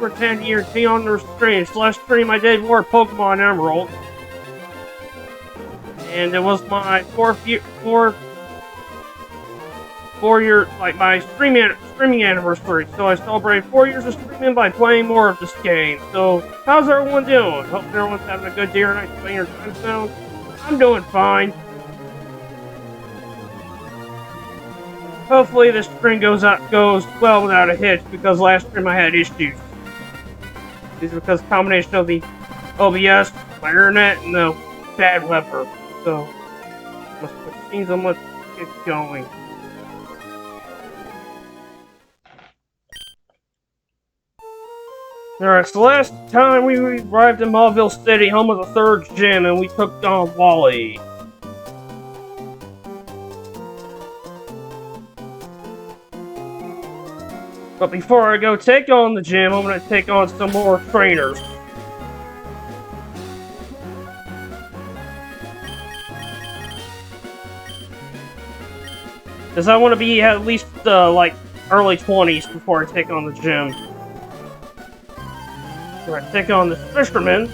for 10 years, be on their streams. Last stream I did more Pokemon Emerald. And it was my four year, like my streaming anniversary. So I celebrated 4 years of streaming by playing more of this game. So, how's everyone doing? Hope everyone's having a good day or night playing your time zone. I'm doing fine. Hopefully this stream goes well without a hitch, because last stream I had issues. These are because of the combination of the OBS, my internet, and the bad weather. So, let's put scenes on, let's get going. Alright, so last time we arrived in Mauville City, home of the third gym, and we took on Wally. But before I go take on the gym, I'm gonna take on some more trainers. Because I want to be at least, like, early 20s before I take on the gym. We're gonna take on the fisherman.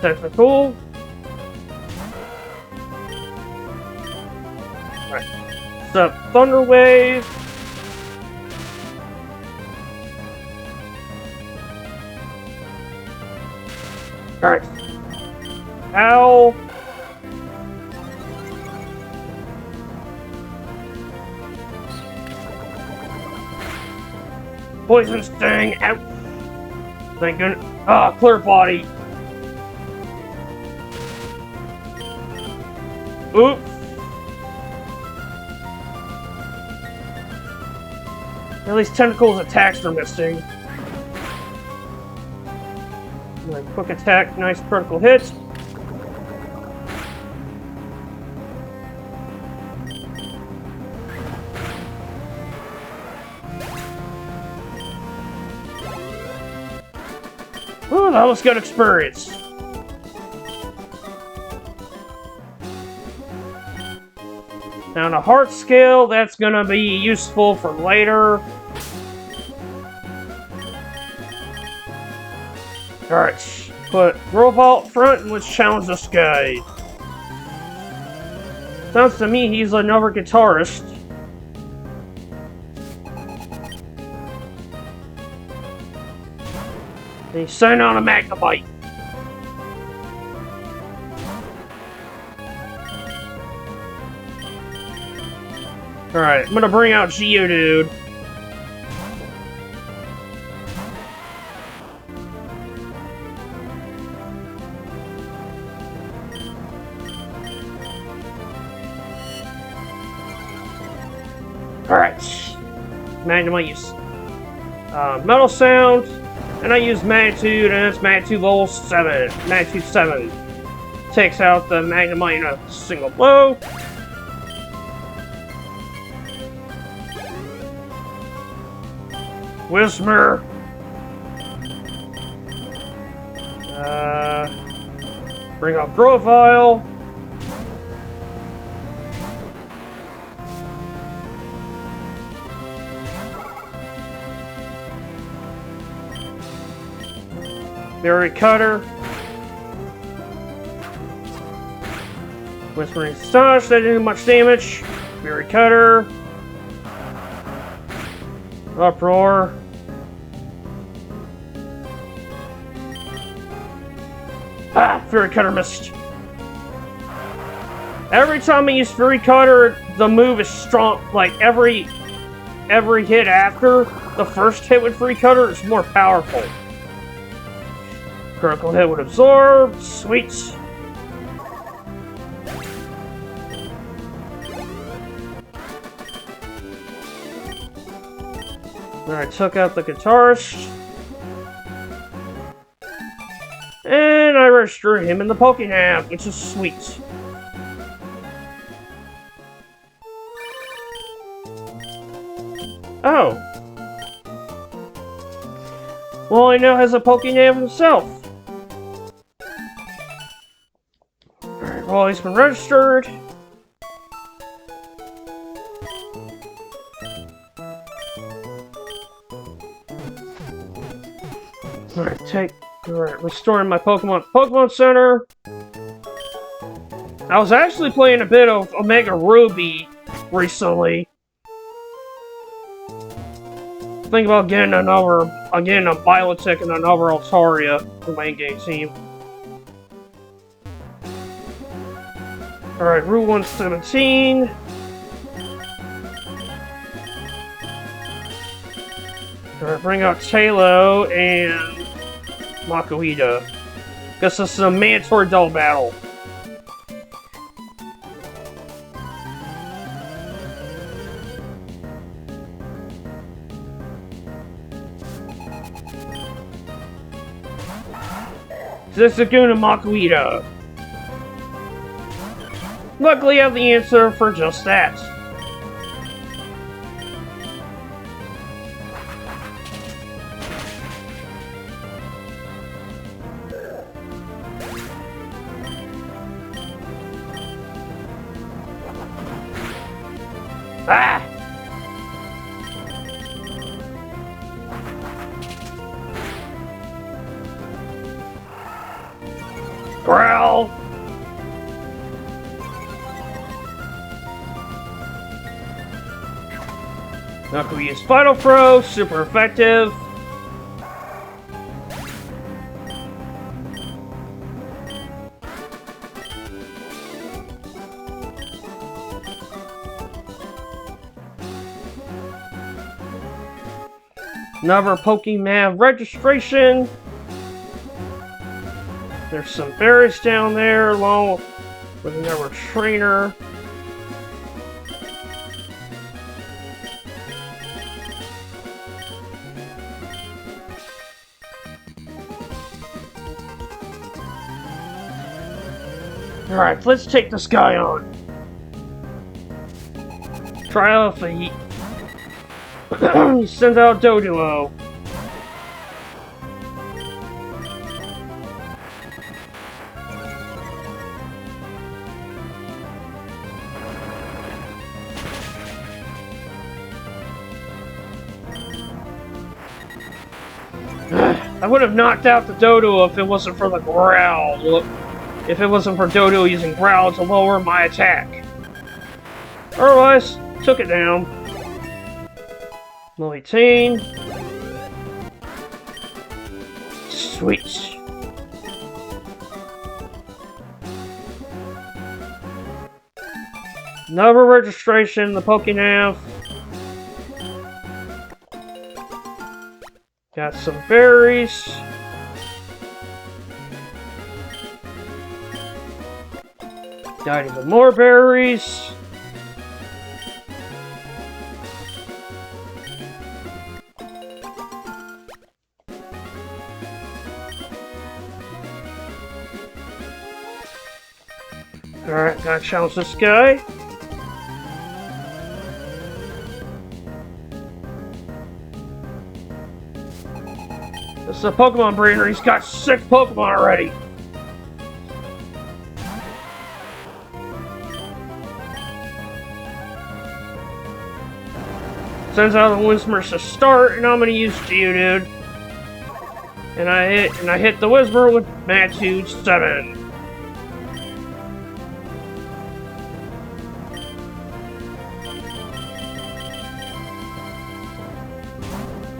Technical. Right. So, Thunder Wave. Alright. Ow. Poison Sting. Ouch. Thank goodness. Ah, clear body. Oops. At least Tentacle's attacks are missing. Quick attack, nice critical hit. Oh, that was good experience. Now, on a heart scale, that's gonna be useful for later. Alright, put Robot front and let's challenge this guy. Sounds to me he's another guitarist. And he's sitting on a Magnemite. Alright, I'm gonna bring out Geodude. Alright. Magnemite use Metal Sound, and I use Magnitude, and it's Magnitude level 7. Magnitude 7. Takes out the Magnemite in a single blow. Whismer. Bring up Grovyle. Berry Cutter. Whispering Stash, that didn't do much damage. Berry Cutter. Uproar. Ah! Fury Cutter missed. Every time I use Fury Cutter, the move is strong. Like, every hit after the first hit with Fury Cutter is more powerful. Critical hit would absorb. Sweet. Then I took out the guitarist. And I registered him in the Pokénap, which is sweet. Oh. Well, he now has a Pokénap himself. Alright, well, he's been registered. Alright, restoring my Pokemon Center. I was actually playing a bit of Omega Ruby recently. Think about getting a Biotech and another Altaria for my in-game team. Alright, Route 117. Alright, bring out Talo and Makuhita. Guess this is a mandatory double battle. Zigzagoon and Makuhita. Luckily, I have the answer for just that. Ah! Growl! Makuhita's Final Throw, super effective. Another Pokemon registration. There's some berries down there, along with another trainer. Alright, let's take this guy on. Try out the heat. He sends out Doduo. I would have knocked out the Doduo if it wasn't for the Growl. If it wasn't for Doduo using Growl to lower my attack. Otherwise, took it down. Level 18. Sweet. Another registration, the Pokénav. Got some berries. Got even more berries. Alright, gotta challenge this guy. This is a Pokemon breeder. He's got 6 Pokemon already. Sends out the Whismur to start, and I'm gonna use Geodude. And I hit the Whismur with Magnitude 7.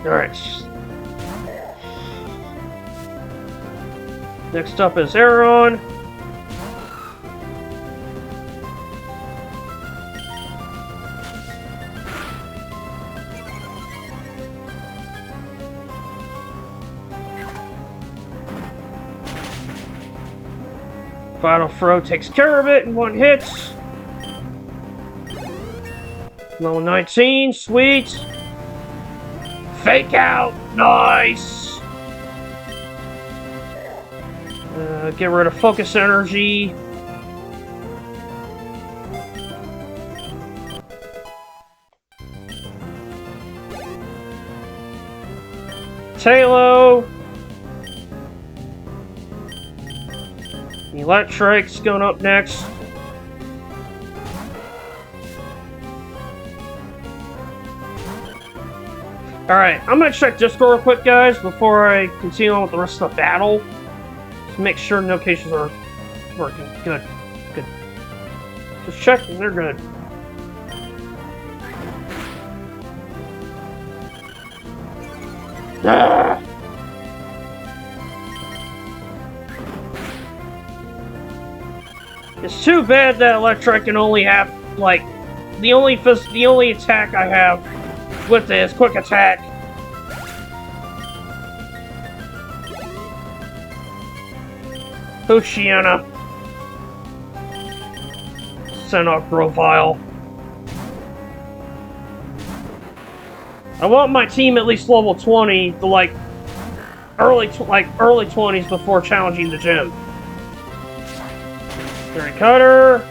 Alright. Next up is Aeron. Final Throw takes care of it in 1 hit. Level 19, sweet. Fake out, nice. Get rid of Focus Energy. Talo. Electric's going up next. Alright, I'm gonna check Discord real quick, guys, before I continue on with the rest of the battle. Just make sure notifications are working. Good. Good. Just checking, they're good. Ah! It's too bad that Electra can only have, like, the only attack I have with it is quick attack. Poochyena. Send off Grovile. I want my team at least level 20 to early 20s before challenging the gym. Fairy Cutter.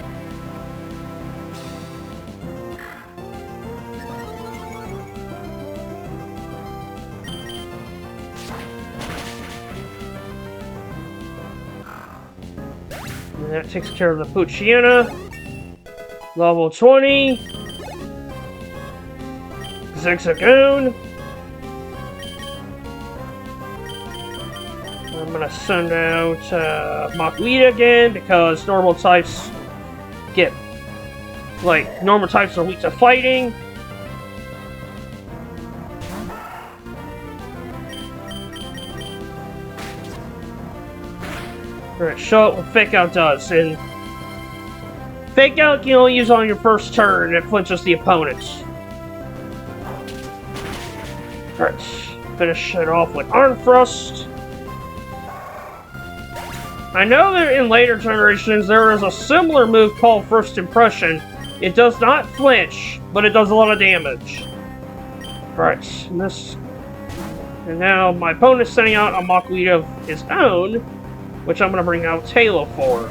And that takes care of the Poochyena. Level 20. Zigzagoon. I'm gonna send out Makuita again because normal types normal types are weak to fighting. Alright, show it what Fake Out does, and Fake Out you can only use on your first turn, it flinches the opponents. Alright, finish it off with Arm Thrust. I know that in later generations there is a similar move called First Impression. It does not flinch, but it does a lot of damage. Alright, and now my opponent is sending out a Makuita of his own, which I'm going to bring out Tailo for.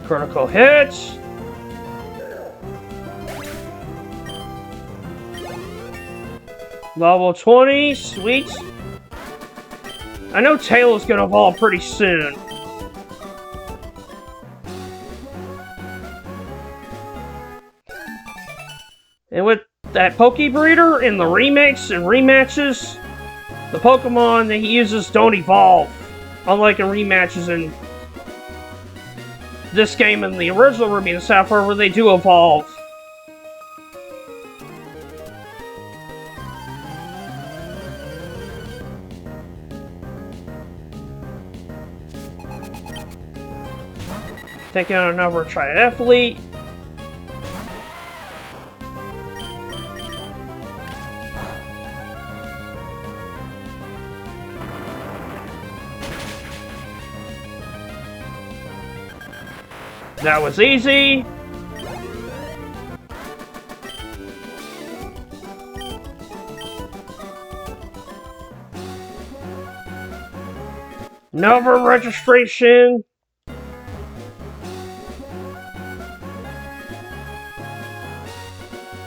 Critical hit. Level 20, sweet. I know Tailo's gonna evolve pretty soon. And with that Pokebreeder in the remakes and rematches, the Pokemon that he uses don't evolve. Unlike in rematches in this game and the original Ruby and Sapphire, where they do evolve. Taking out another Triathlete. That was easy. Another registration.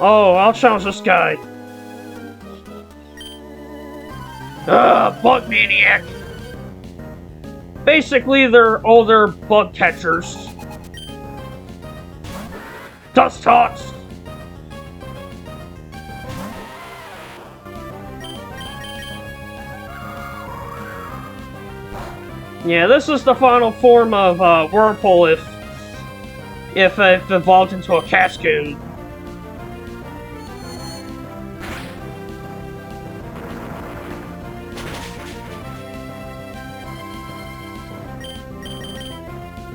Oh, I'll challenge this guy. Bug Maniac. Basically, they're older bug catchers. Dust Tots. Yeah, this is the final form of Whirlpool if it evolved into a Cascoon.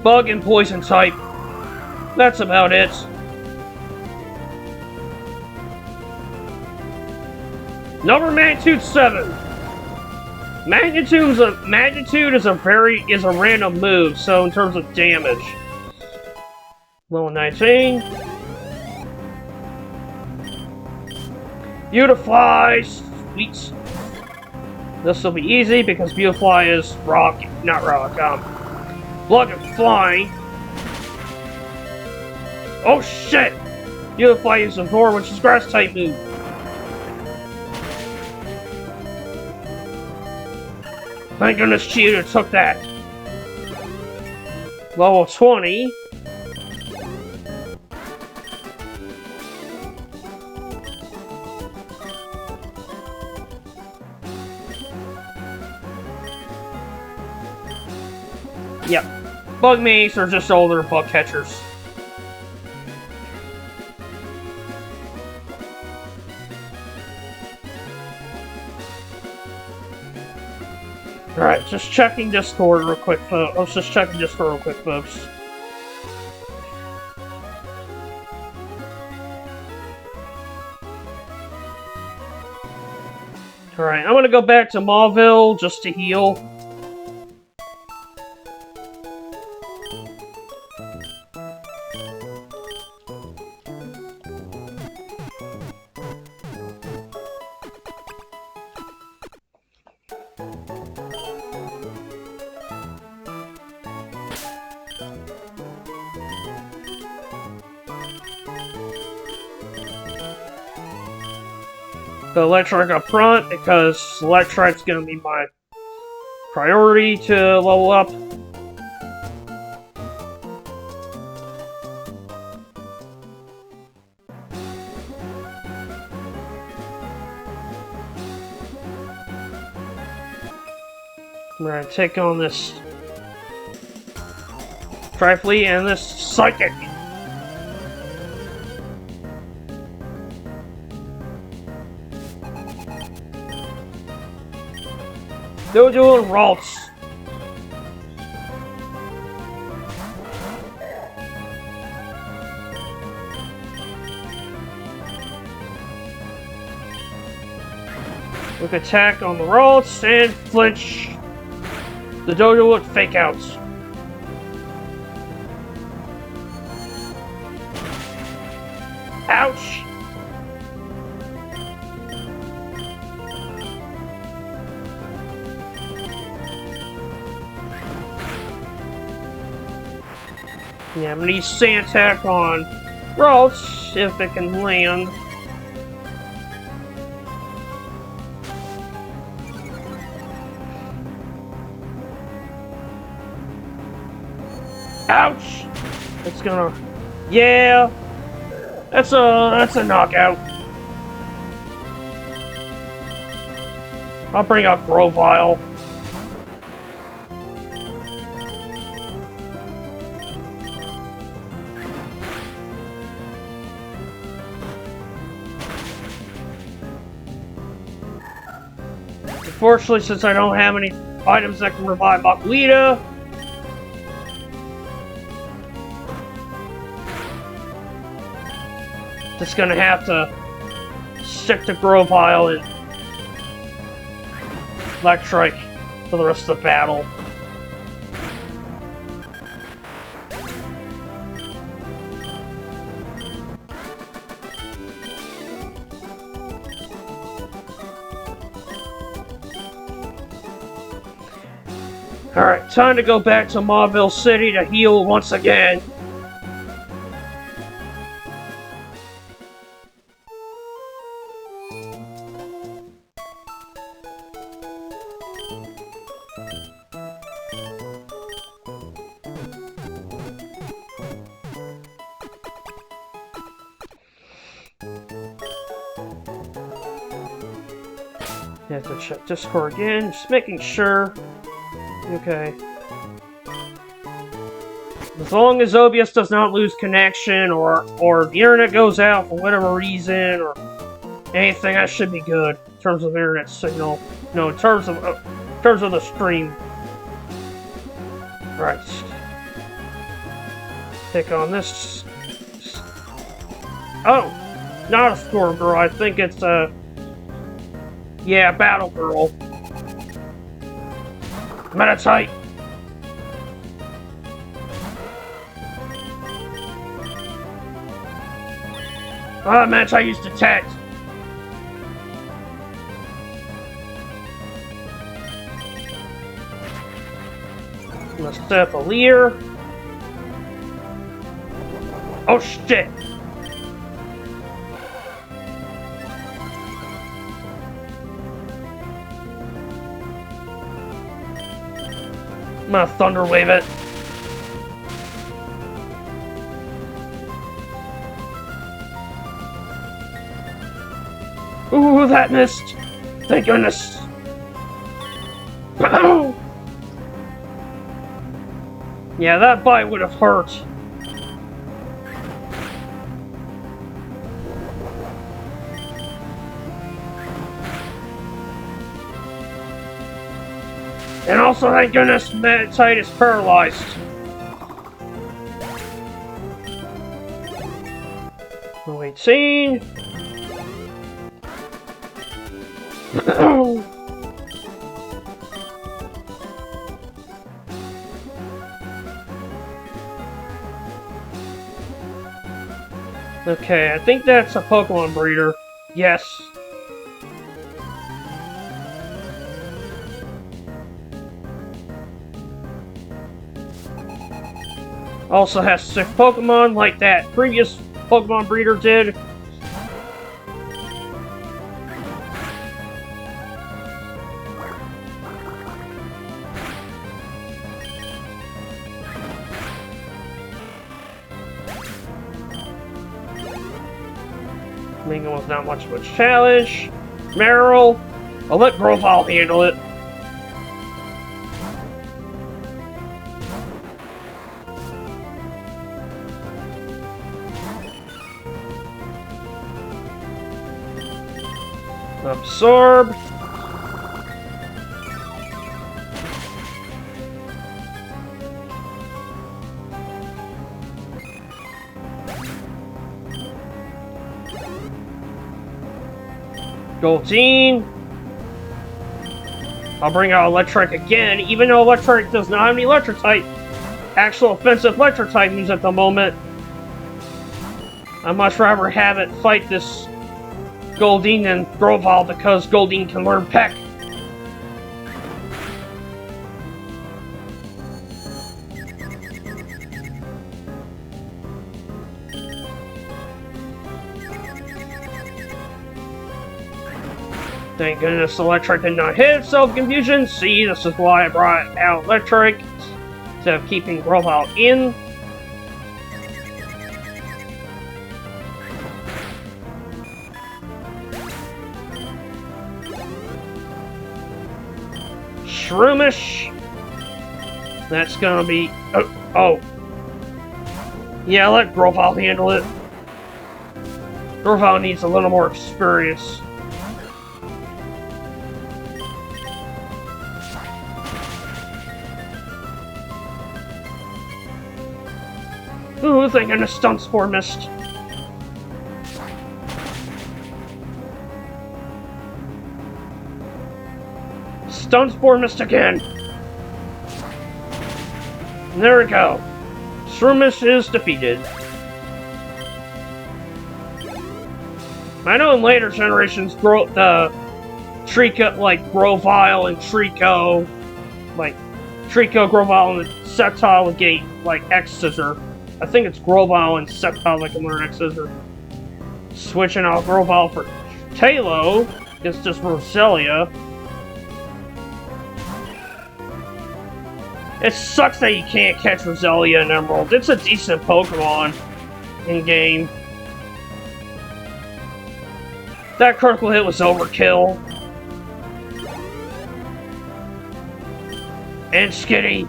Bug and poison type. That's about it. Number Magnitude 7. Magnitude is a random move, so in terms of damage. Level 19. Beautifly, sweet. This will be easy because Beautifly is rock, not rock, Blood and Flying. Oh shit! Beautifly is a Thor, which is grass type move. Thank goodness Cheetah took that. Level 20. Yep. Bug mates are just older bug catchers. Alright, just checking Discord real quick, folks. I was just checking Discord real quick, folks. Alright, I'm gonna go back to Mauville just to heal. The Electrike up front, because Electrike's gonna be my priority to level up. We're gonna take on this Trifly and this Psychic. Dojo and Ralts. Quick attack on the Ralts and flinch. The Dojo with fake outs. Ouch! Yeah, I'm gonna use Sand Attack on Ralts if it can land. Ouch! It's gonna... Yeah! That's a knockout. I'll bring up Grovile. Unfortunately, since I don't have any items that can revive Aquita, just gonna have to stick to Grovile and Electrike for the rest of the battle. Alright, time to go back to Mauville City to heal once again. You have to check Discord again, just making sure. Okay. As long as OBS does not lose connection or the internet goes out for whatever reason or anything, I should be good in terms of internet signal. No, in terms of the stream. Right. Take on this. Oh, not a Storm Girl. I think it's yeah, Battle Girl. Meditate! Ah, match I used Detect. I'm gonna step a Leer. Oh shit! I'm gonna Thunder Wave it. Ooh, that missed! Thank goodness! Yeah, that bite would have hurt. And also, thank goodness, Meditite is paralyzed. Wait, scene. Okay, I think that's a Pokemon breeder. Yes. Also has 6 Pokemon like that previous Pokemon breeder did. Megan was not much of a challenge. Meryl, I'll let Grovyle handle it. Absorb. Goldeen. I'll bring out Electric again, even though Electric does not have any Electric type. Actual offensive Electric type moves at the moment. I'd much rather have it fight this Goldeen than Grovyle because Goldeen can learn Peck. Thank goodness Electric did not hit self-confusion. See, this is why I brought out Electric instead of keeping Grovyle in. Shroomish. That's gonna be... Oh. Yeah, let Grovyle handle it. Grovyle needs a little more experience. Ooh, thank goodness Stun Spore missed. Stun Spore missed again. And there we go. Shroomish is defeated. I know in later generations, Trico, like Grovyle and Trico, like Trico, Grovyle, and Sceptile would get like X-Scissor. I think it's Grovyle and Sceptile that can learn X-Scissor. Switching out Grovyle for Talo. It's just Roselia. It sucks that you can't catch Roselia in Emerald. It's a decent Pokemon in-game. That critical hit was overkill. And Skitty.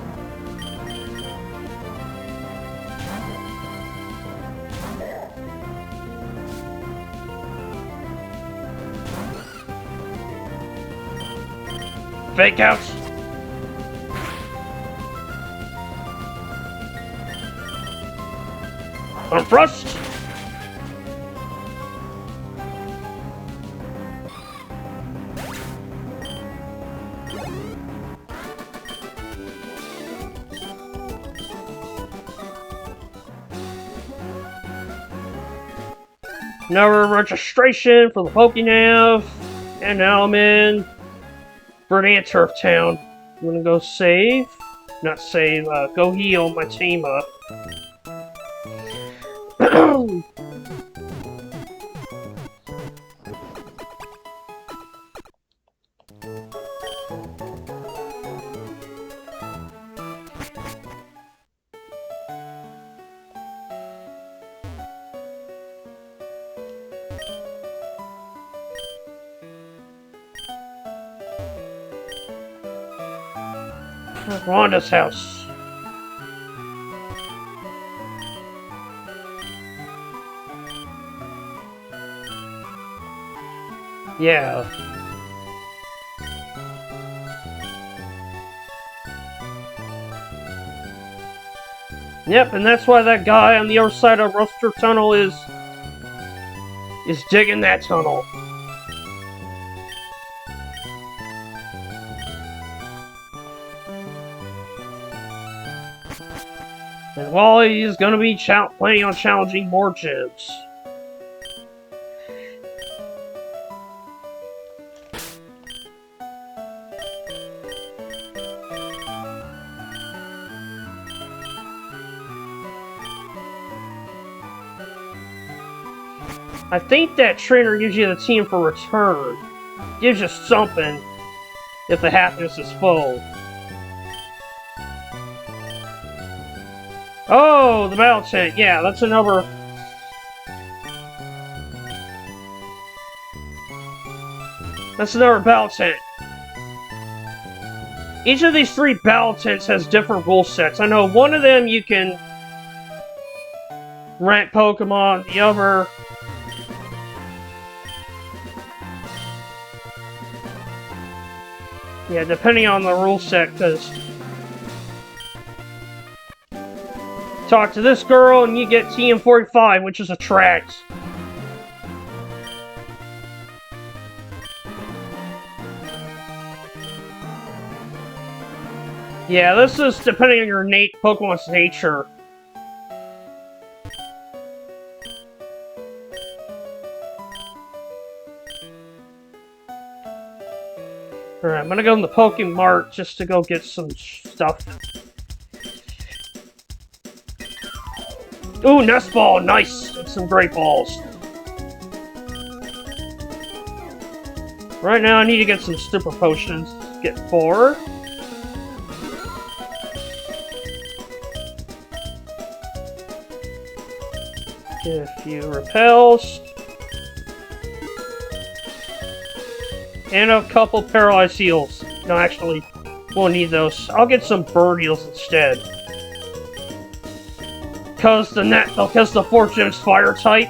Fake outs. Frost. Another registration for the Pokénav, and now I'm in Verdanturf Town. I'm gonna go save, not save, go heal my team up. Wanda's house. Yeah. Yep, and that's why that guy on the other side of Ruster Tunnel is digging that tunnel. And Wally is going to be planning on challenging more gyms. I think that trainer gives you the team for return. Gives you something if the happiness is full. Oh, the battle tent. Yeah, that's another... That's another battle tent. Each of these 3 battle tents has different rule sets. I know one of them you can rent Pokemon, the other... Yeah, depending on the rule set, because... Talk to this girl and you get TM45, which is a tract. Yeah, this is depending on your Pokemon's nature. Alright, I'm gonna go in the Pokemon Mart just to go get some stuff. Ooh, Nest Ball, nice! And some Great Balls. Right now I need to get some Super Potions. Get 4. Get a few Repels. And a couple Paralyzed Heals. No, actually, we'll need those. I'll get some Bird Heals instead. Because the 4th gym's Fire type.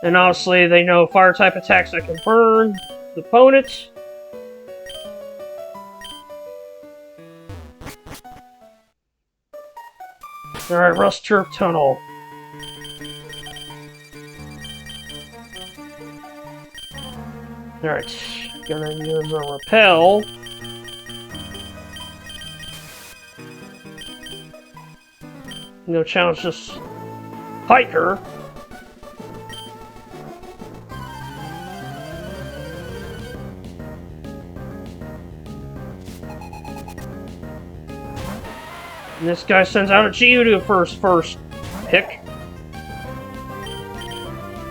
And obviously, they know Fire type attacks that can burn the opponent. Alright, Rust Turf Tunnel. Alright, gonna use a Repel. No challenge this hiker. And this guy sends out a Geodude first pick.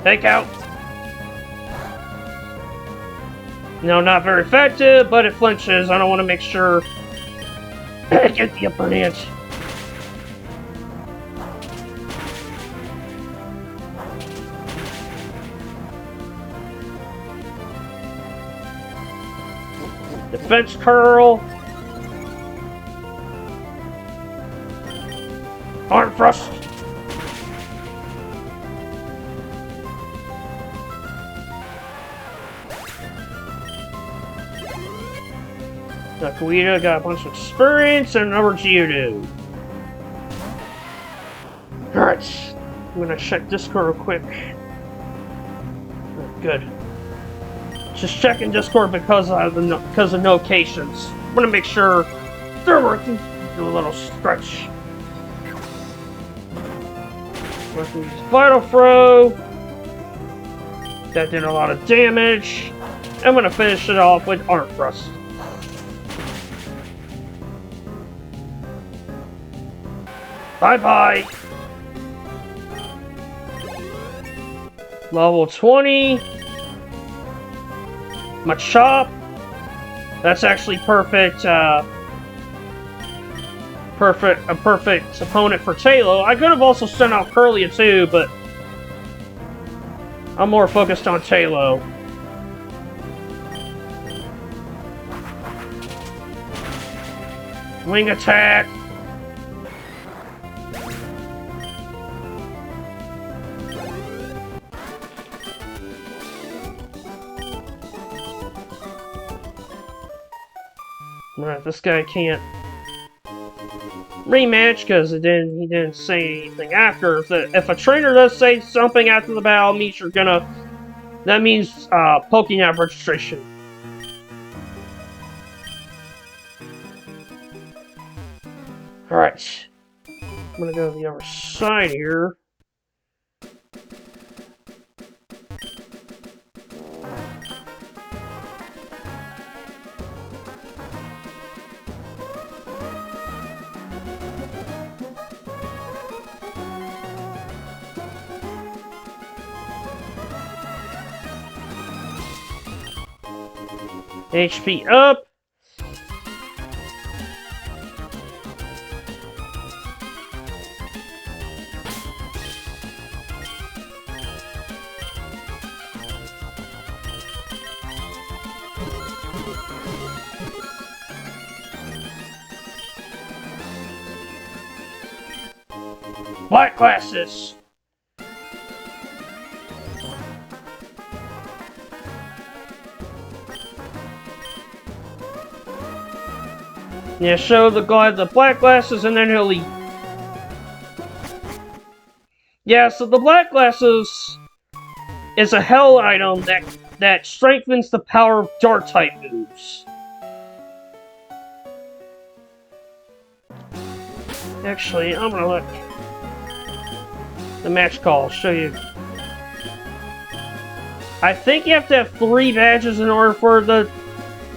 Take out. No, not very effective, but it flinches. I don't want to make sure I get the upper hand. Defense curl. Arm thrust. Nakuita got a bunch of experience and another Geodude. Alright, I'm gonna check Discord real quick. Good. Just checking Discord because of notifications. I'm gonna make sure they're working. Do a little stretch. Working use Vital Throw. That did a lot of damage. I'm gonna finish it off with Arm Thrust. Bye-bye! Level 20. Machop. That's actually perfect, a perfect opponent for Taylor. I could have also sent out Curlia too, but I'm more focused on Taylor. Wing attack. Right, this guy can't rematch because he didn't say anything after. If a trainer does say something after the battle, means that means poking out registration. Alright. I'm gonna go to the other side here. HP up. Black glasses. Yeah, show the guy the black glasses and then he'll leave. Yeah, so the black glasses is a hell item that strengthens the power of dark type moves. Actually, I'm gonna let the match call show you. I think you have to have 3 badges in order for the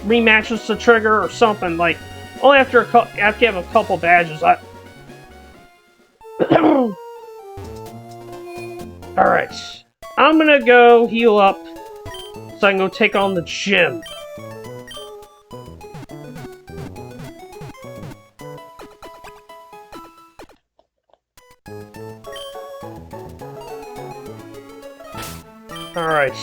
rematches to trigger or something like. Only after you have to have a couple badges. Alright. I'm gonna go heal up so I can go take on the gym. Alright.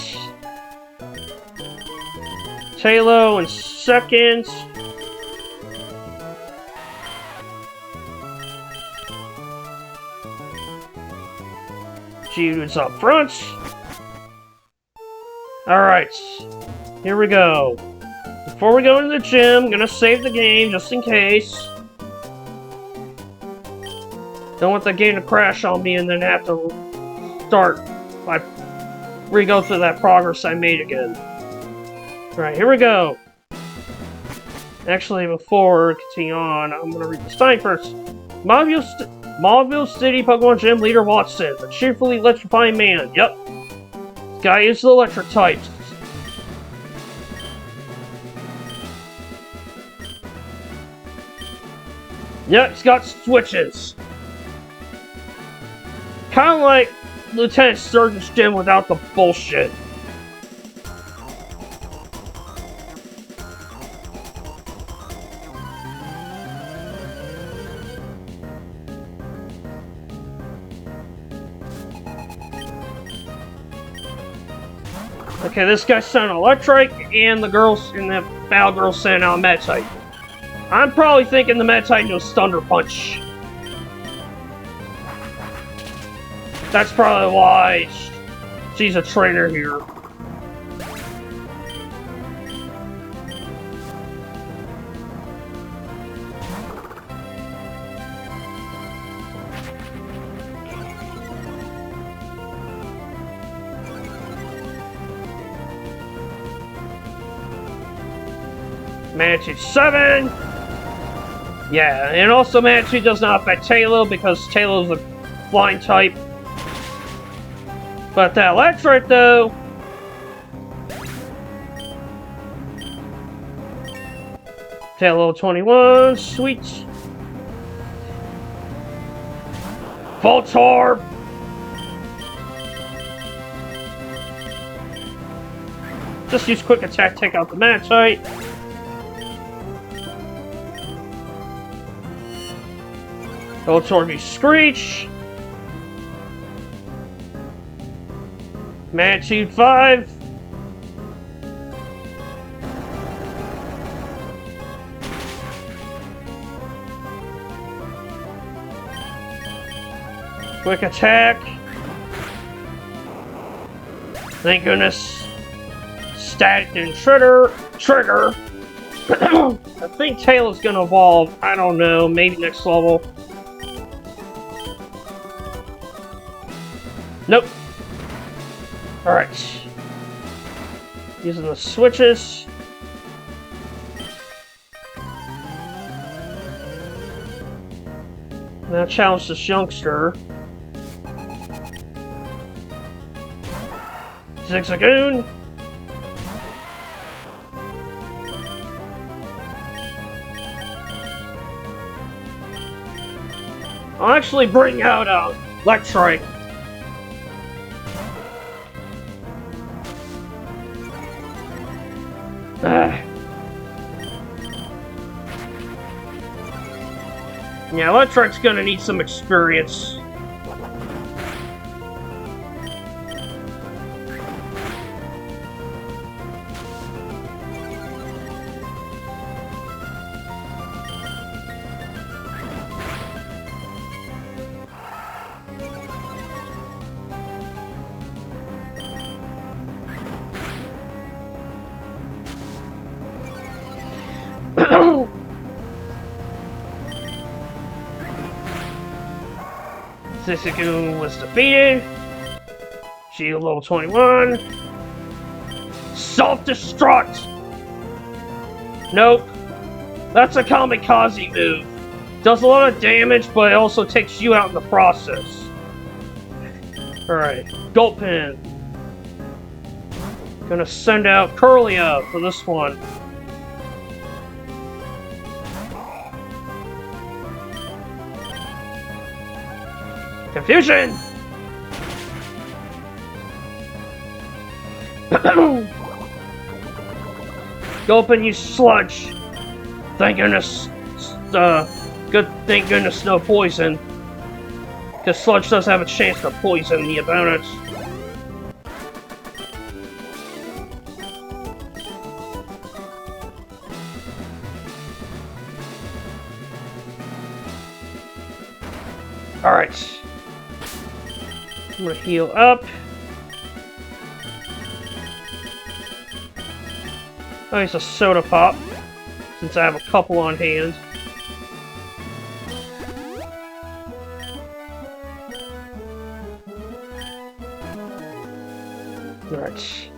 Talo in second. Jude's up front. Alright. Here we go. Before we go into the gym, I'm gonna save the game just in case. Don't want the game to crash on me and then have to start by re-go through that progress I made again. Alright, here we go. Actually, before continue on, I'm gonna read the sign first. Mauville City Pokemon Gym Leader Watson, a cheerfully electrifying man. Yep. This guy is the electric type. Yep, he's got switches. Kind of like Lieutenant Surgeon's gym without the bullshit. Okay, this guy sent electric, and the battle girl sent out Meditite. I'm probably thinking the Meditite knows Thunder Punch. That's probably why she's a trainer here. Manitou 7! Yeah, and also Manitou does not affect Talo because Talo's a flying type. But that electric though... Talo 21, sweet. Voltorb! Just use quick attack, take out the Manatite. Voltorb, you Screech. Manitou 5. Quick attack. Thank goodness. Static and trigger. I think Tail's gonna evolve. I don't know. Maybe next level. Nope. Alright. Using the switches. Now challenge this youngster. Zigzagoon. I'll actually bring out Electrike. Yeah, Electrike's gonna need some experience. Zigzagoon was defeated. Shield level 21. Self-destruct! Nope. That's a kamikaze move. Does a lot of damage, but it also takes you out in the process. Alright, Gulpin. Gonna send out Curlia for this one. Confusion! Gulpin, you sludge! Thank goodness, thank goodness no poison. Because sludge does have a chance to poison the opponents. Alright. I'm gonna heal up. Oh, it's a soda pop, since I have a couple on hand. Alright.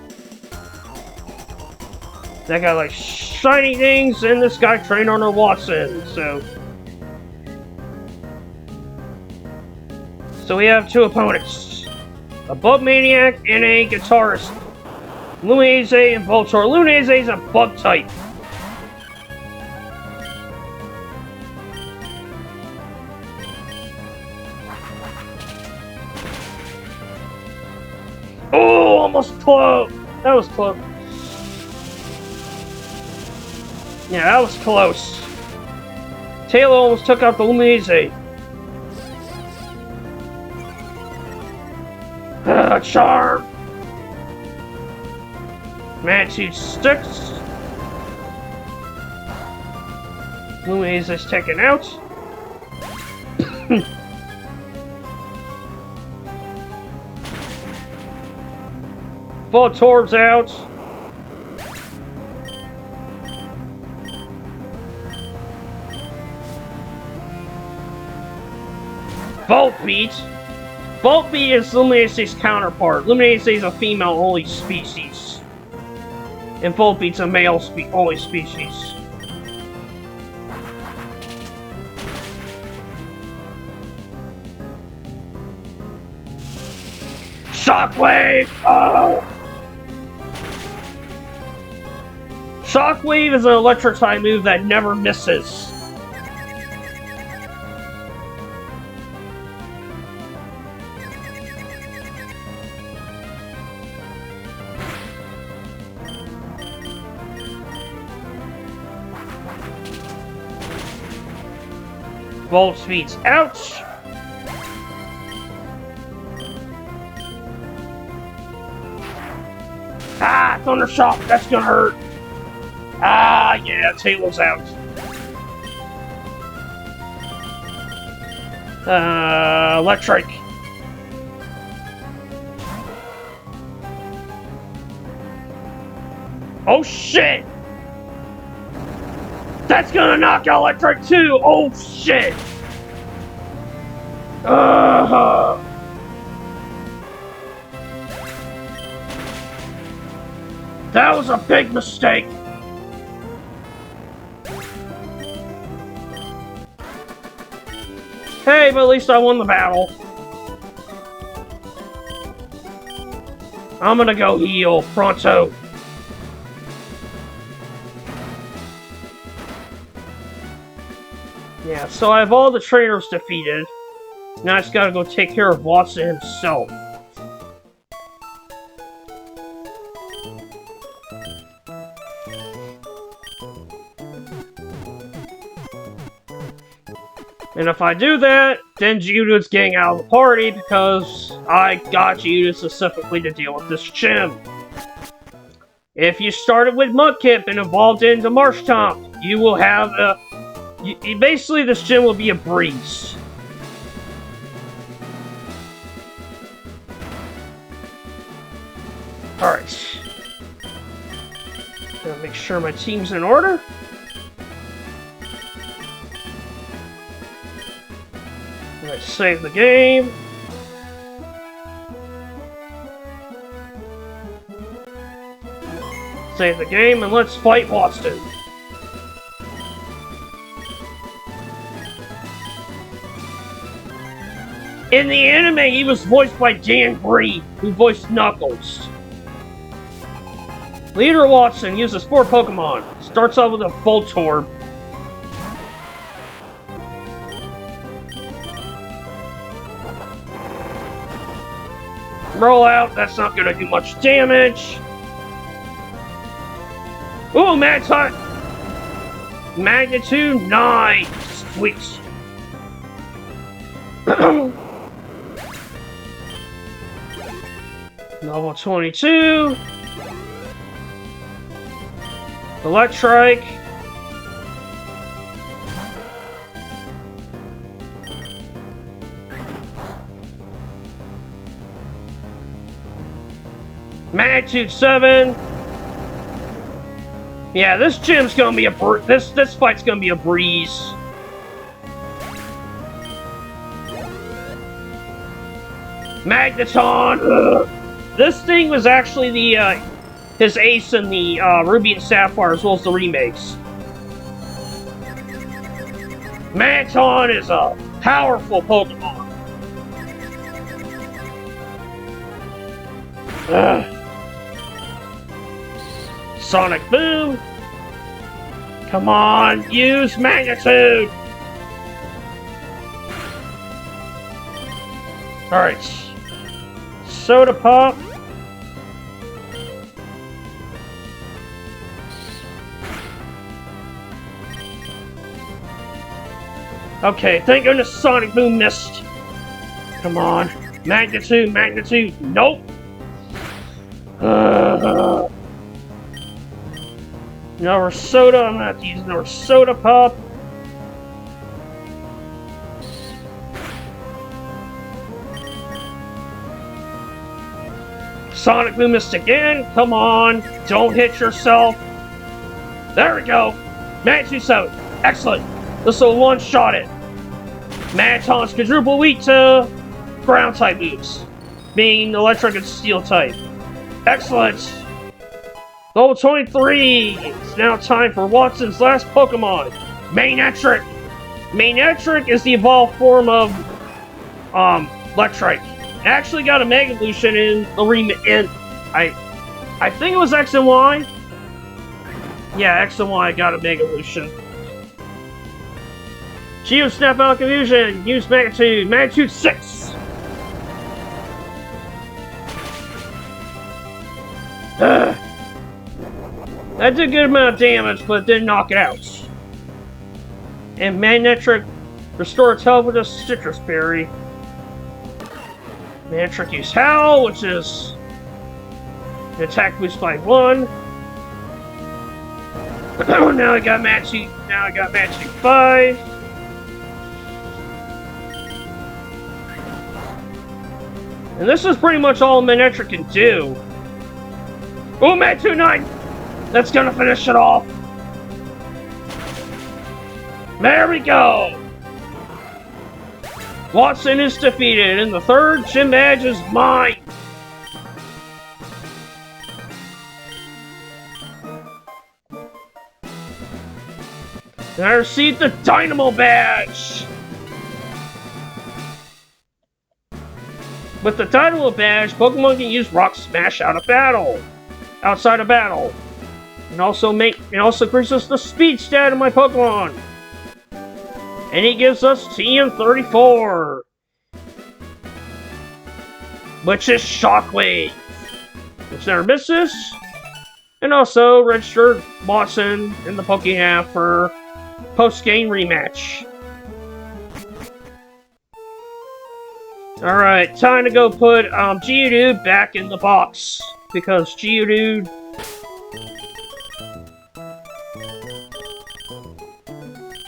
That guy likes shiny things, and this guy trained under Watson, so... So we have two opponents. A Bug Maniac and a Guitarist. Lunaze and Voltor. Lunaze is a bug type. Oh, almost close. That was close. Yeah, that was close. Taylor almost took out the Lunaze. Charm! Manatee sticks. Lunaze is taken out. Voltorb's out. Voltbeat. Voltbeat is Luminace's counterpart. Luminace is a female-only species. And Voltbeat's a male-only species. Shockwave! Oh! Shockwave is an electric-type move that never misses. Volt Speed's ouch! Ah, Thunder Shock, that's gonna hurt. Ah, yeah, Taylor's out. Electric. Oh shit! That's gonna knock out Electric too! Oh shit! That was a big mistake! Hey, but at least I won the battle. I'm gonna go heal, pronto. Yeah, so I have all the trainers defeated. Now I just gotta go take care of Watson himself. And if I do that, then Geodude's getting out of the party because I got Geodude specifically to deal with this gym. If you started with Mudkip and evolved into Marshtomp, you will have a... basically, this gym will be a breeze. Alright. Gotta make sure my team's in order. Let's save the game. Save the game and let's fight Boston. In the anime, he was voiced by Dan Bree, who voiced Knuckles. Leader Watson uses 4 Pokemon. Starts off with a Voltorb. Roll out, that's not gonna do much damage. Ooh, Magnet! Magnitude 9! Sweet. Level 22. Electrike. Magnitude 7. Yeah, this gym's gonna be a this fight's gonna be a breeze. Magneton. Ugh. This thing was actually the his ace in the Ruby and Sapphire as well as the remakes. Magneton is a powerful Pokemon. Ugh. Sonic Boom! Come on, use Magnitude! Alright. Soda Pop. Okay, thank goodness Sonic Boom missed. Come on. Magnitude, Magnitude. Nope! Another soda, I'm gonna have to use another soda pop. Sonic Boom missed again, come on, don't hit yourself. There we go, Magnitude 7, excellent. This will one-shot it. Magneton's quadruple weak to ground type moves, being electric and steel type. Excellent. Level 23! It's now time for Watson's last Pokemon, Manectric! Manectric is the evolved form of, Electrike. It actually got a Mega Evolution in the I think it was X and Y? Yeah, X and Y got a Mega Evolution. Geo Snap Out Confusion! Use Magnitude! Magnitude 6! Ugh. That did a good amount of damage, but it didn't knock it out. And Manectric restores health with a Citrus Berry. Manectric used Howl, which is an attack boost by 1. Now I got Magnitude 5. And this is pretty much all Manectric can do. Oh, Magnitude 9! That's gonna finish it off. There we go! Watson is defeated, and the third gym badge is mine! And I received the Dynamo badge! With the Dynamo badge, Pokemon can use Rock Smash outside of battle. And also increases us the speed stat of my Pokemon. And he gives us TM34, which is Shockwave, which never misses. And also registered Watson in the Pokéapp for post-game rematch. Alright, time to go put Geodude back in the box, because Geodude...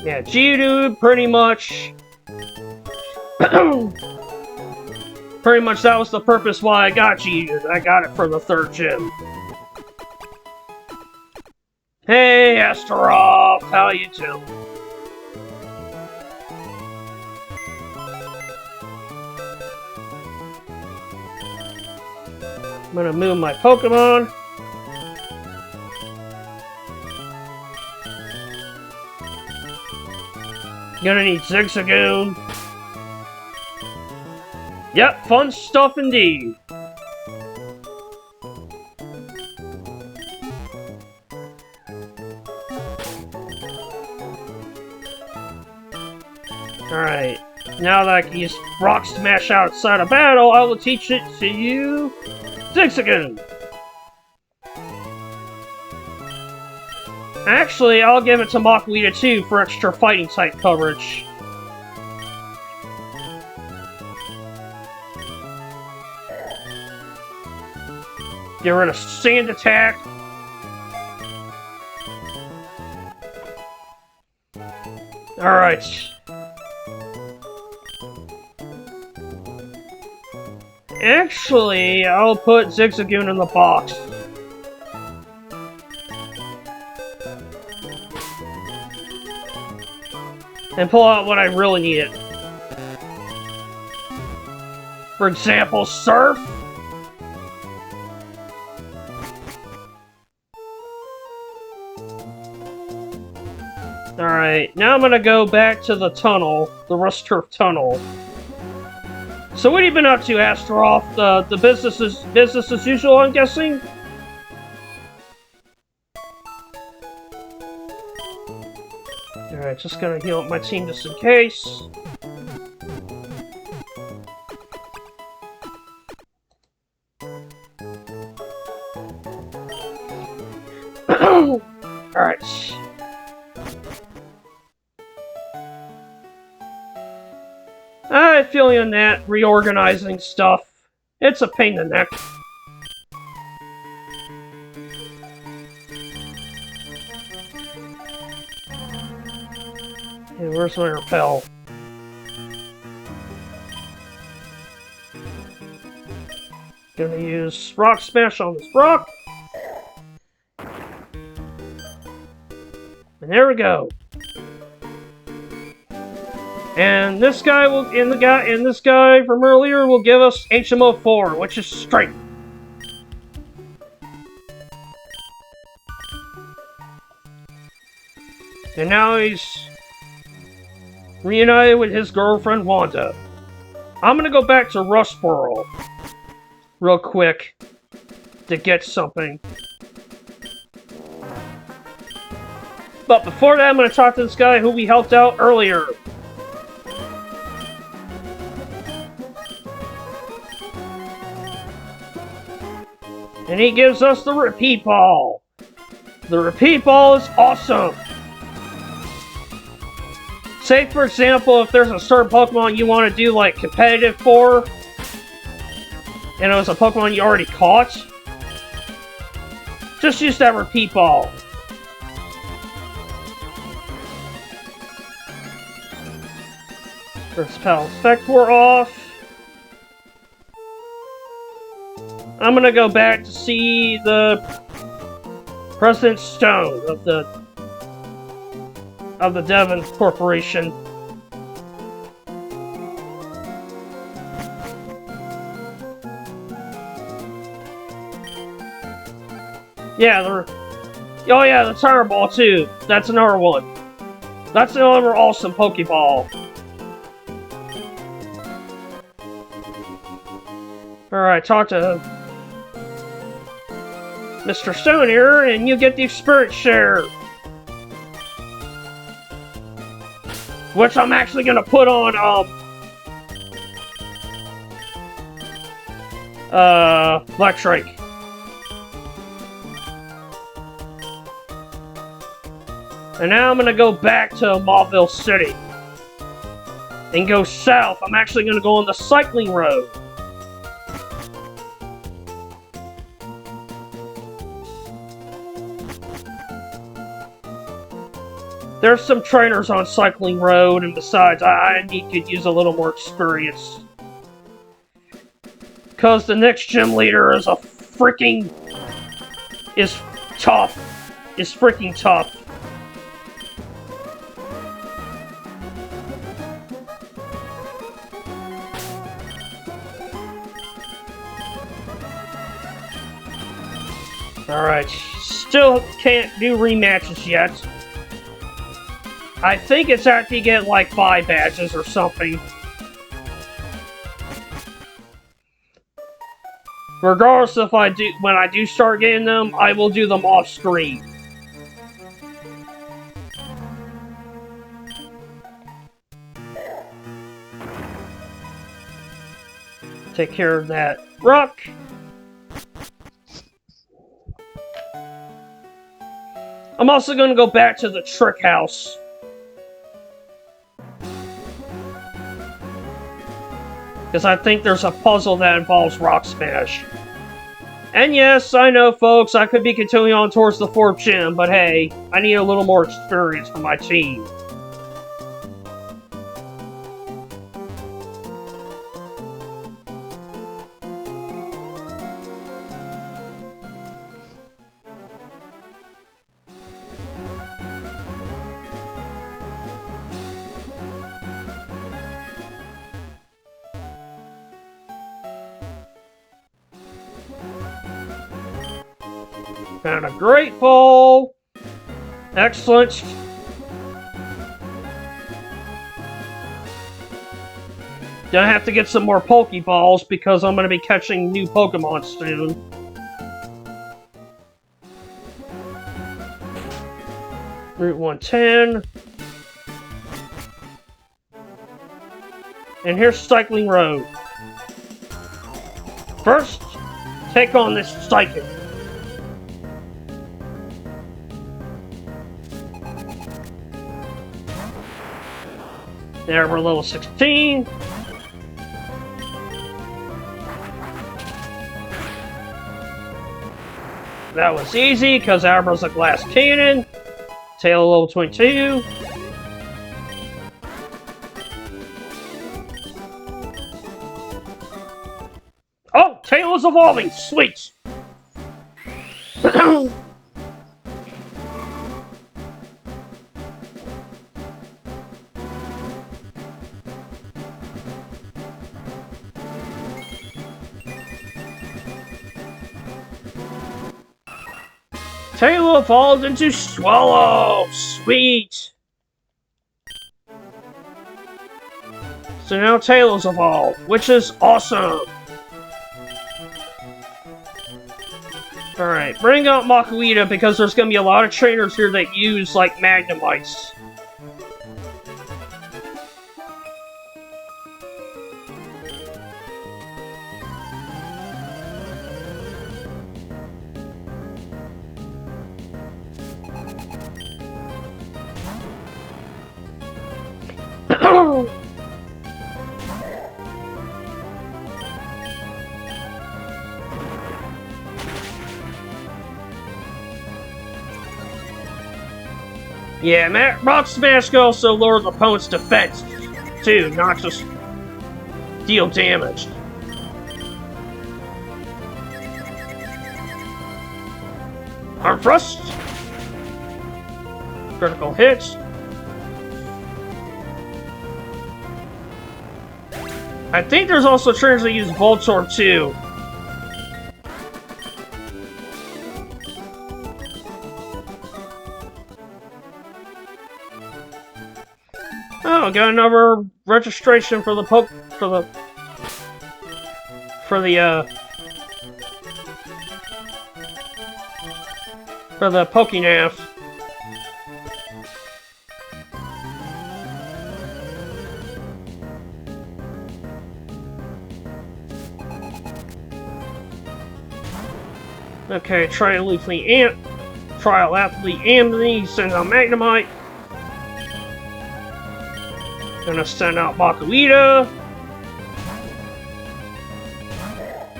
Yeah, Geodude pretty much... pretty much that was the purpose why I got Geodude. I got it for the third gym. Hey, Astaroth, how you doing? I'm gonna move my Pokemon. Gonna need Zigzagoon. Yep, fun stuff indeed. Alright, now that I can use Rock Smash outside of battle, I will teach it to you, Zigzagoon! Actually, I'll give it to Makuhita too for extra fighting type coverage. Get rid of Sand Attack. Alright. Actually, I'll put Zigzagoon in the box. And pull out what I really needed. For example, Surf. Alright, now I'm gonna go back to the tunnel, the Rust Turf Tunnel. So what have you been up to, Astaroth? The business as usual, I'm guessing? Alright, just gonna heal up my team just in case. Alright. I feel you on that, reorganizing stuff. It's a pain in the neck. Hey, where's my repel? Gonna use Rock Smash on this rock. And there we go. And this guy will, and this guy from earlier will give us HMO4, which is Strength. And now he's reunited with his girlfriend Wanda. I'm gonna go back to Rustboro real quick to get something. But before that, I'm gonna talk to this guy who we helped out earlier. And he gives us the Repeat Ball. The Repeat Ball is awesome. Say, for example, if there's a certain Pokemon you want to do, like, competitive for, and it was a Pokemon you already caught, just use that Repeat Ball. First Pal Spector off. I'm gonna go back to see the President Stone of the Devon Corporation. Yeah, oh yeah, the Tire Ball too. That's another one. That's another awesome Pokeball. Alright, talk to Mr. Stone here, and you get the Spirit Share. Which I'm actually gonna put on, Electric. And now I'm gonna go back to Mauville City. And go south. I'm actually gonna go on the cycling road. There's some trainers on Cycling Road, and besides, I could use a little more experience. Because the next gym leader is is tough. Is freaking tough. Alright, still can't do rematches yet. I think it's after you get like 5 badges or something. Regardless if when I do start getting them, I will do them off screen. Take care of that rock. I'm also going to go back to the Trick House. Because I think there's a puzzle that involves Rock Smash. And yes, I know, folks, I could be continuing on towards the 4th gym, but hey, I need a little more experience for my team. Found a great ball. Excellent. Gonna have to get some more Pokeballs because I'm gonna be catching new Pokemon soon. Route 110. And here's Cycling Road. First, take on this Psychic. There, we're level 16. That was easy, because Abra's a glass cannon. Tail level 22. Oh, Tail is evolving! Sweet! Tail evolved into Swallow! Sweet! So now Tail's evolved, which is awesome! Alright, bring out Makuhita because there's gonna be a lot of trainers here that use, like, Magnemites. Yeah, Rock Smash can also lower the opponent's defense, too, not just deal damage. Arm Thrust! Critical hits. I think there's also trainers that use Voltorb too. Oh, got another registration for the Pokénav. Okay, trial athlete Anthony sends out Magnemite. Gonna send out Makuita.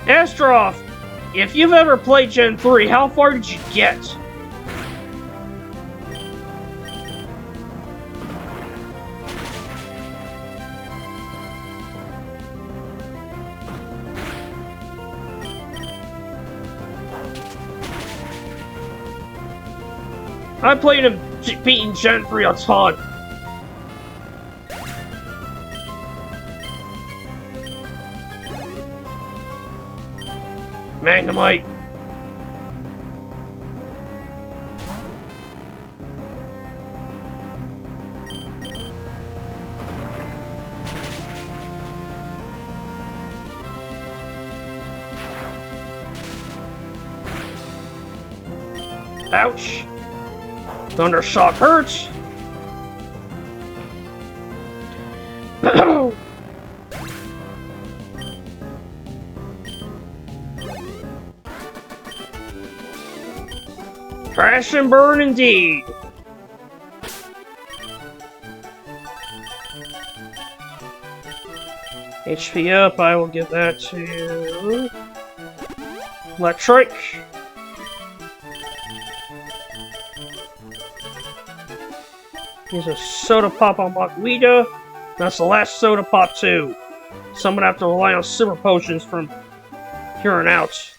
Astaroth, if you've ever played Gen 3, how far did you get? I played him beating Gen 3 a ton. Magnemite. Ouch. Thundershock hurts. Crash and burn indeed. HP up, I will give that to Electric. Use a Soda Pop on Makuita. That's the last Soda Pop too. So I'm gonna have to rely on Super Potions from here on out.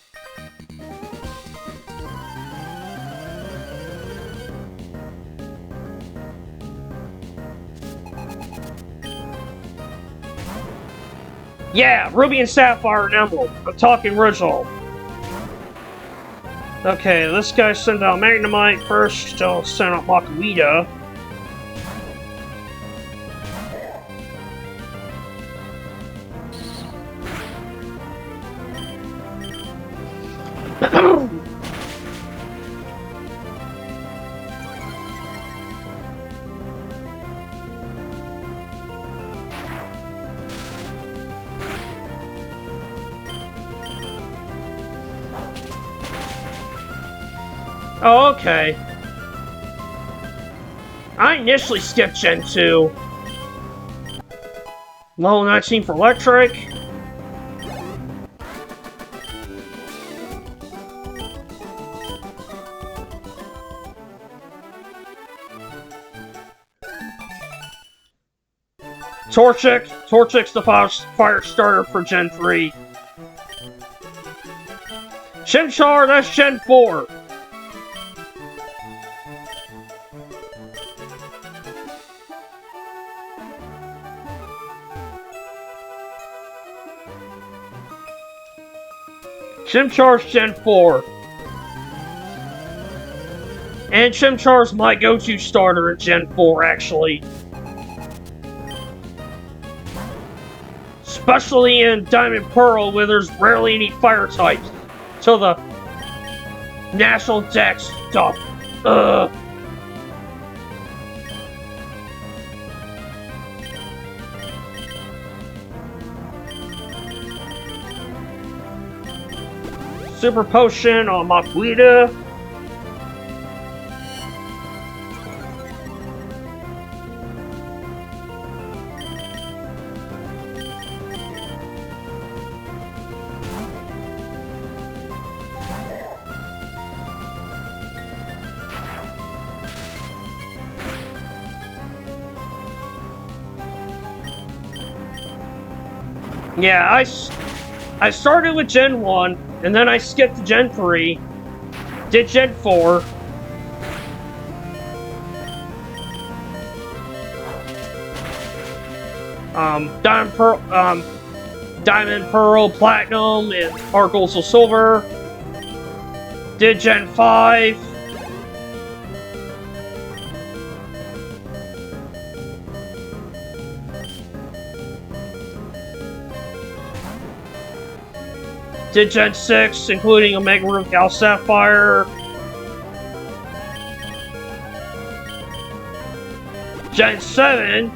Yeah, Ruby and Sapphire and Emerald. I'm talking original. Okay, this guy sent out Magnemite first. I'll send out Makuita. Oh, okay. I initially skipped Gen 2. Level 19 for Electric. Torchic. Torchic's the fire starter for Gen 3. Chimchar, that's Gen 4. Chimchar's Gen 4. And Chimchar's my go-to starter in Gen 4, actually. Especially in Diamond Pearl, where there's rarely any fire types. So the National Dex stuff. Super Potion on Makuita. Yeah, I started with Gen 1, and then I skipped to Gen 3, did Gen 4, Diamond Pearl, Diamond, Pearl, Platinum, and Sparkles of Silver. Did Gen 5. Did Gen 6, including Omega Ruby Gal Sapphire. Gen 7.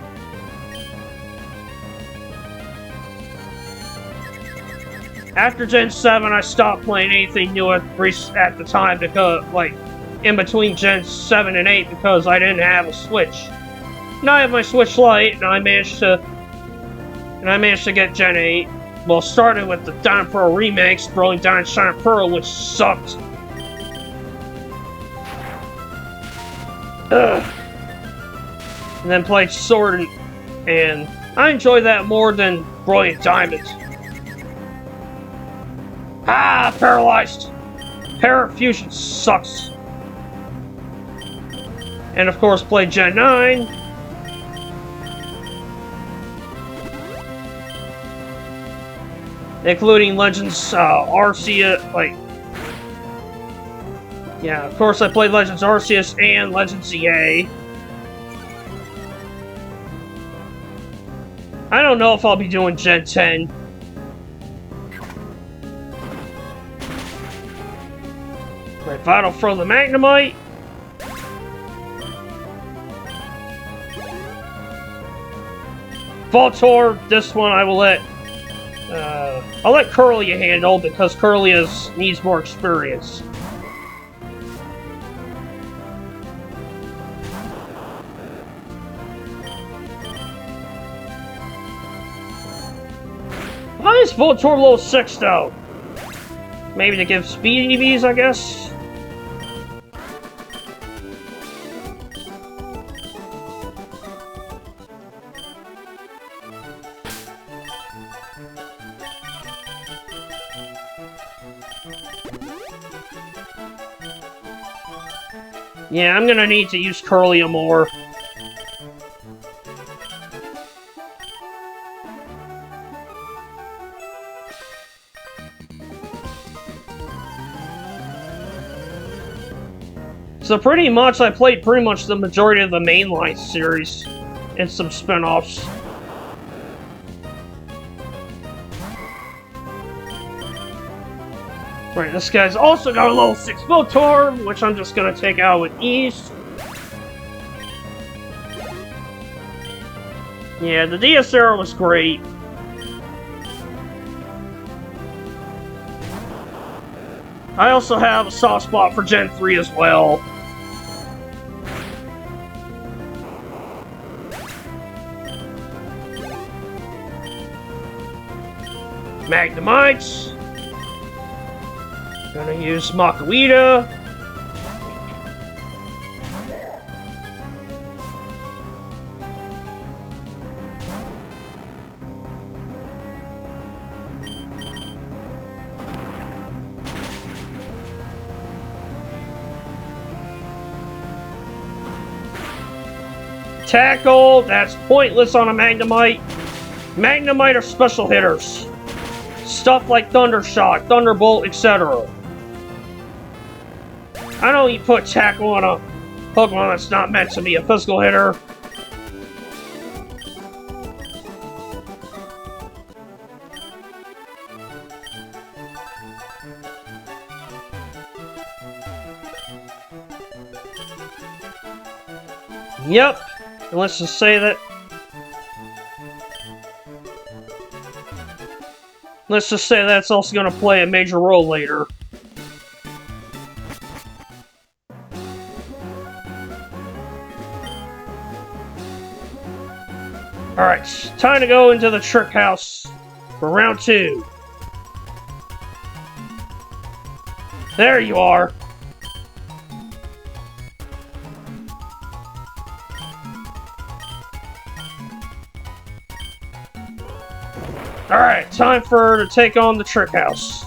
After Gen 7, I stopped playing anything new at the time because, like, in between Gen 7 and 8 because I didn't have a Switch. Now I have my Switch Lite, and I managed to get Gen 8. Well, started with the Diamond Pearl remakes, Brilliant Diamond Shining Pearl, which sucked. Ugh. And then played Sword, and I enjoyed that more than Brilliant Diamond. Ah, paralyzed! Parafusion sucks. And of course, played Gen 9. Including Legends Arceus, yeah, of course I played Legends Arceus and Legends EA. I don't know if I'll be doing Gen 10. Right, Vital Throw the Magnemite. Voltorb, this one I will let I'll let Curlia handle because Curlia needs more experience. Why is Voltorb level 6 though? Maybe to give speed EVs, I guess? Yeah, I'm gonna need to use Curlia more. So pretty much, I played pretty much the majority of the mainline series and some spin-offs. Right, this guy's also got a level 6 Voltorb, which I'm just gonna take out with ease. Yeah, the DS era was great. I also have a soft spot for Gen 3 as well. Magnemites. Gonna use Makuita. Tackle, that's pointless on a Magnemite. Magnemite are special hitters. Stuff like Thunder Shock, Thunderbolt, etc. I don't put Tackle on a Pokemon that's not meant to be a physical hitter. Yep. And let's just say that... Let's just say that's also going to play a major role later. Alright, time to go into the trick house for round 2. There you are. Alright, time for her to take on the trick house.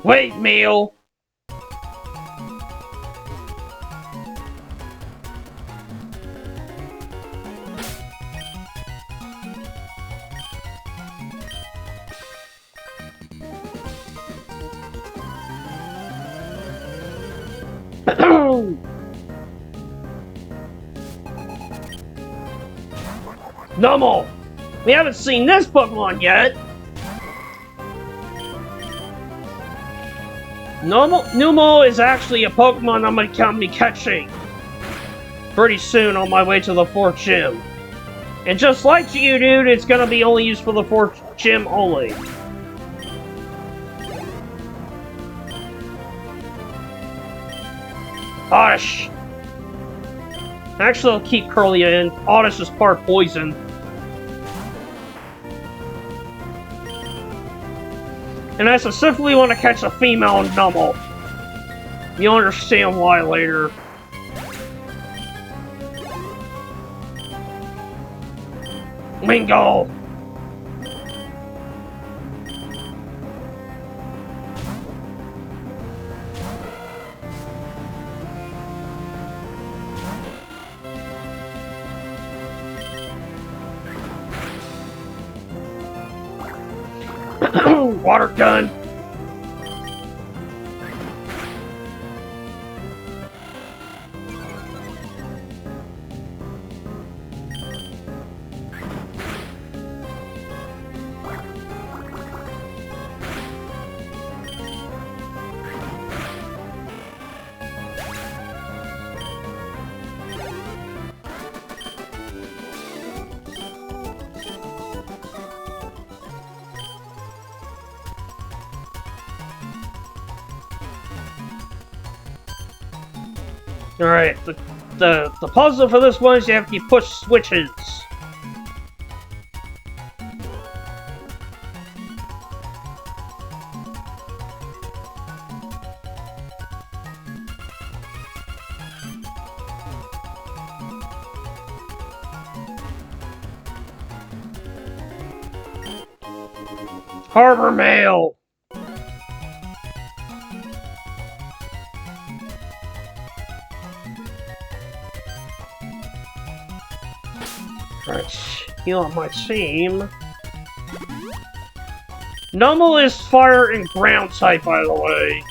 Wait, meal. Numel! We haven't seen this Pokemon yet! Numel is actually a Pokemon I'm gonna be catching pretty soon on my way to the 4th gym. And just like Geodude, it's gonna be only used for the 4th gym only. Oddish! Actually, I'll keep Curlia in. Oddish is part poison. And I specifically want to catch a female in Numel. You'll understand why later. Wingull! Water gun! Alright, the puzzle for this one is you have to push switches. Harbor Mail! You on my team. Numel is fire and ground type, by the way.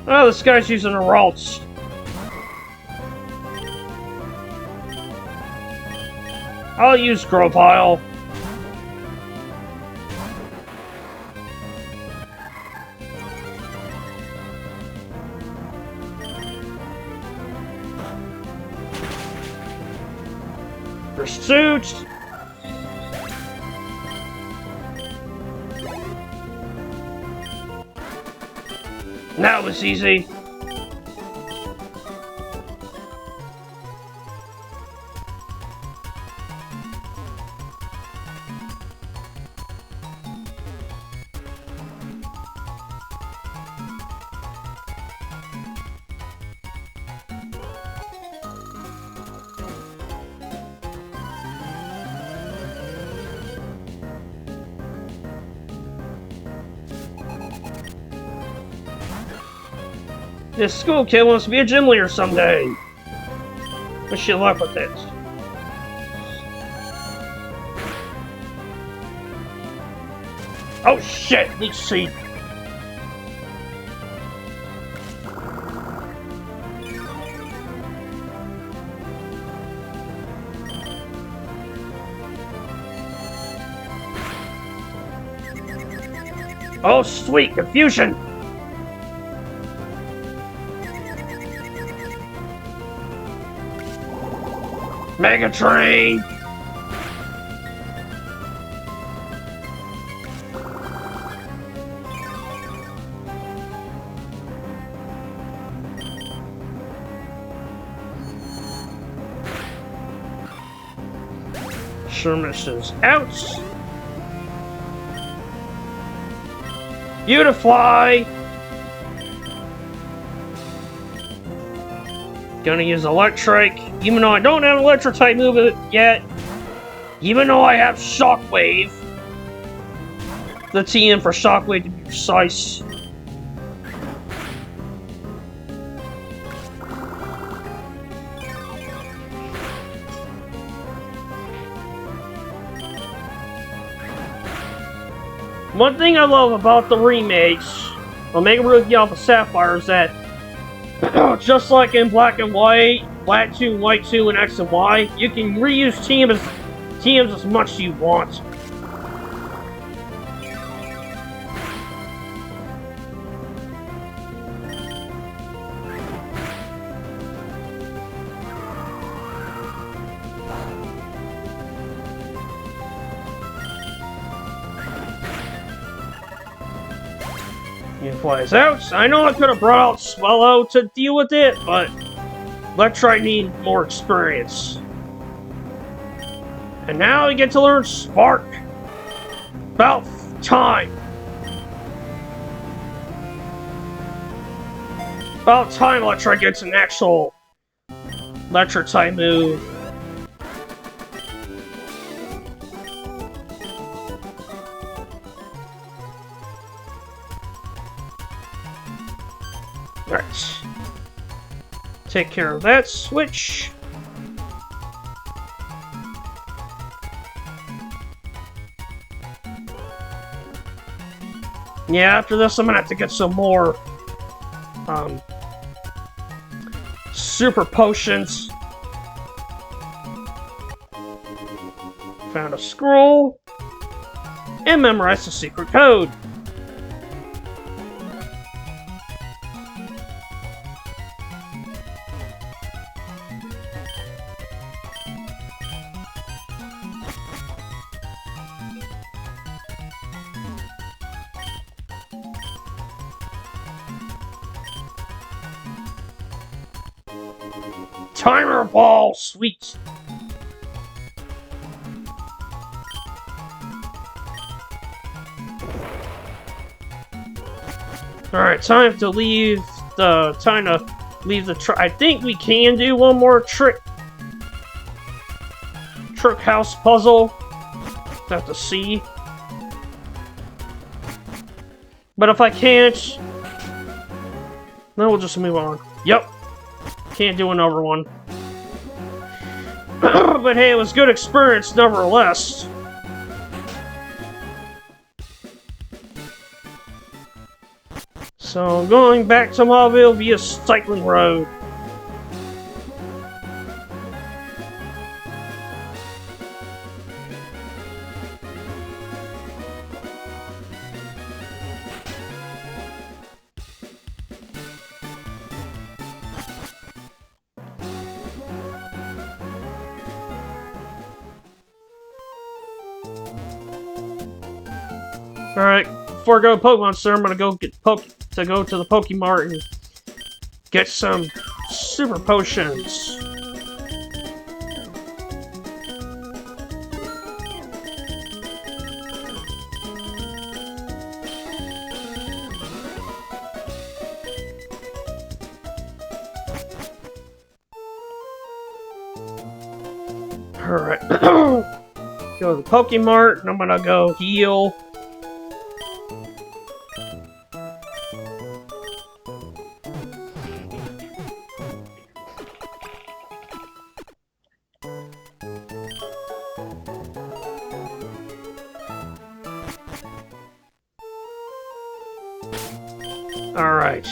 Oh, this guy's using a Ralts. I'll use Grovyle. Pursuit. That was easy. This school kid wants to be a gym leader someday. Wish you luck with it. Oh shit! Let's see. Oh sweet, confusion! Mega Train! Shermish is out. Beautifly! Gonna use Electric, even though I don't have an Electric type move yet. Even though I have Shockwave. The TM for Shockwave to be precise. One thing I love about the remakes, Omega Ruby Alpha Sapphire, is that just like in Black and White, Black 2, White 2, and X and Y, you can reuse TMs as much as you want. He flies out. I know I could have brought out Swallow to deal with it, but let's try need more experience. And now we get to learn Spark. About time. About time Electric gets an actual Electric type move. Right. Take care of that switch. Yeah, after this I'm gonna have to get some more super potions. Found a scroll and memorized the secret code. Timer ball, sweet. Alright, time to leave the I think we can do one more trick house puzzle. Have to see. But if I can't, then we'll just move on. Yep. Can't do another one. But hey, it was good experience nevertheless. So, going back to Mobile via Cycling Road. Alright, before I go to Pokemon Center, I'm gonna go to the Pokemart and get some super potions. Alright. Go to the Pokemart, and I'm gonna go heal. Alright.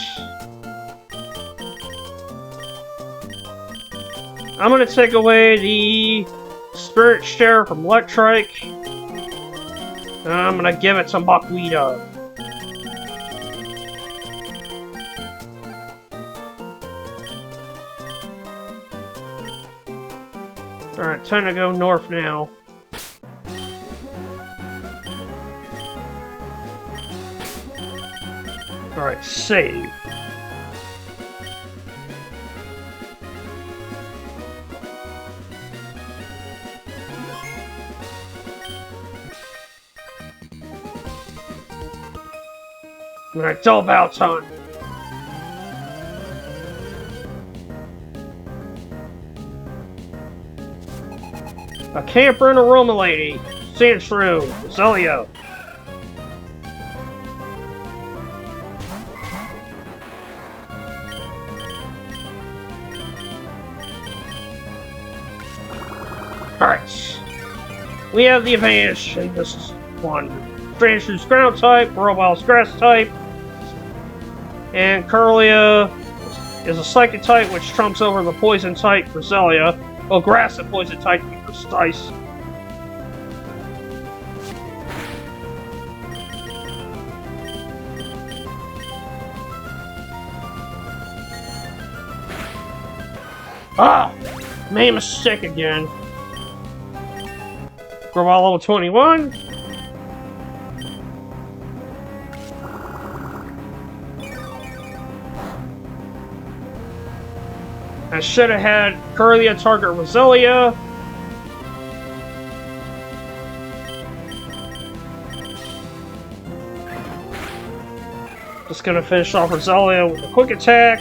I'm gonna take away the Spirit Share from Electric. And I'm gonna give it to Buckwheat. Alright, time to go north now. Alright, save. Alright, it's all about time. A camper and a Roma lady. Sandshrew. Zelio. But we have the advantage in this one. Strange is ground type, Robo's grass type, and Curlia is a psychic type, which trumps over the poison type Roselia. Well, grass and poison type to be precise. Ah! Made a mistake again. Robot level 21. I should have had Curlia target Roselia. Just gonna finish off Roselia with a quick attack.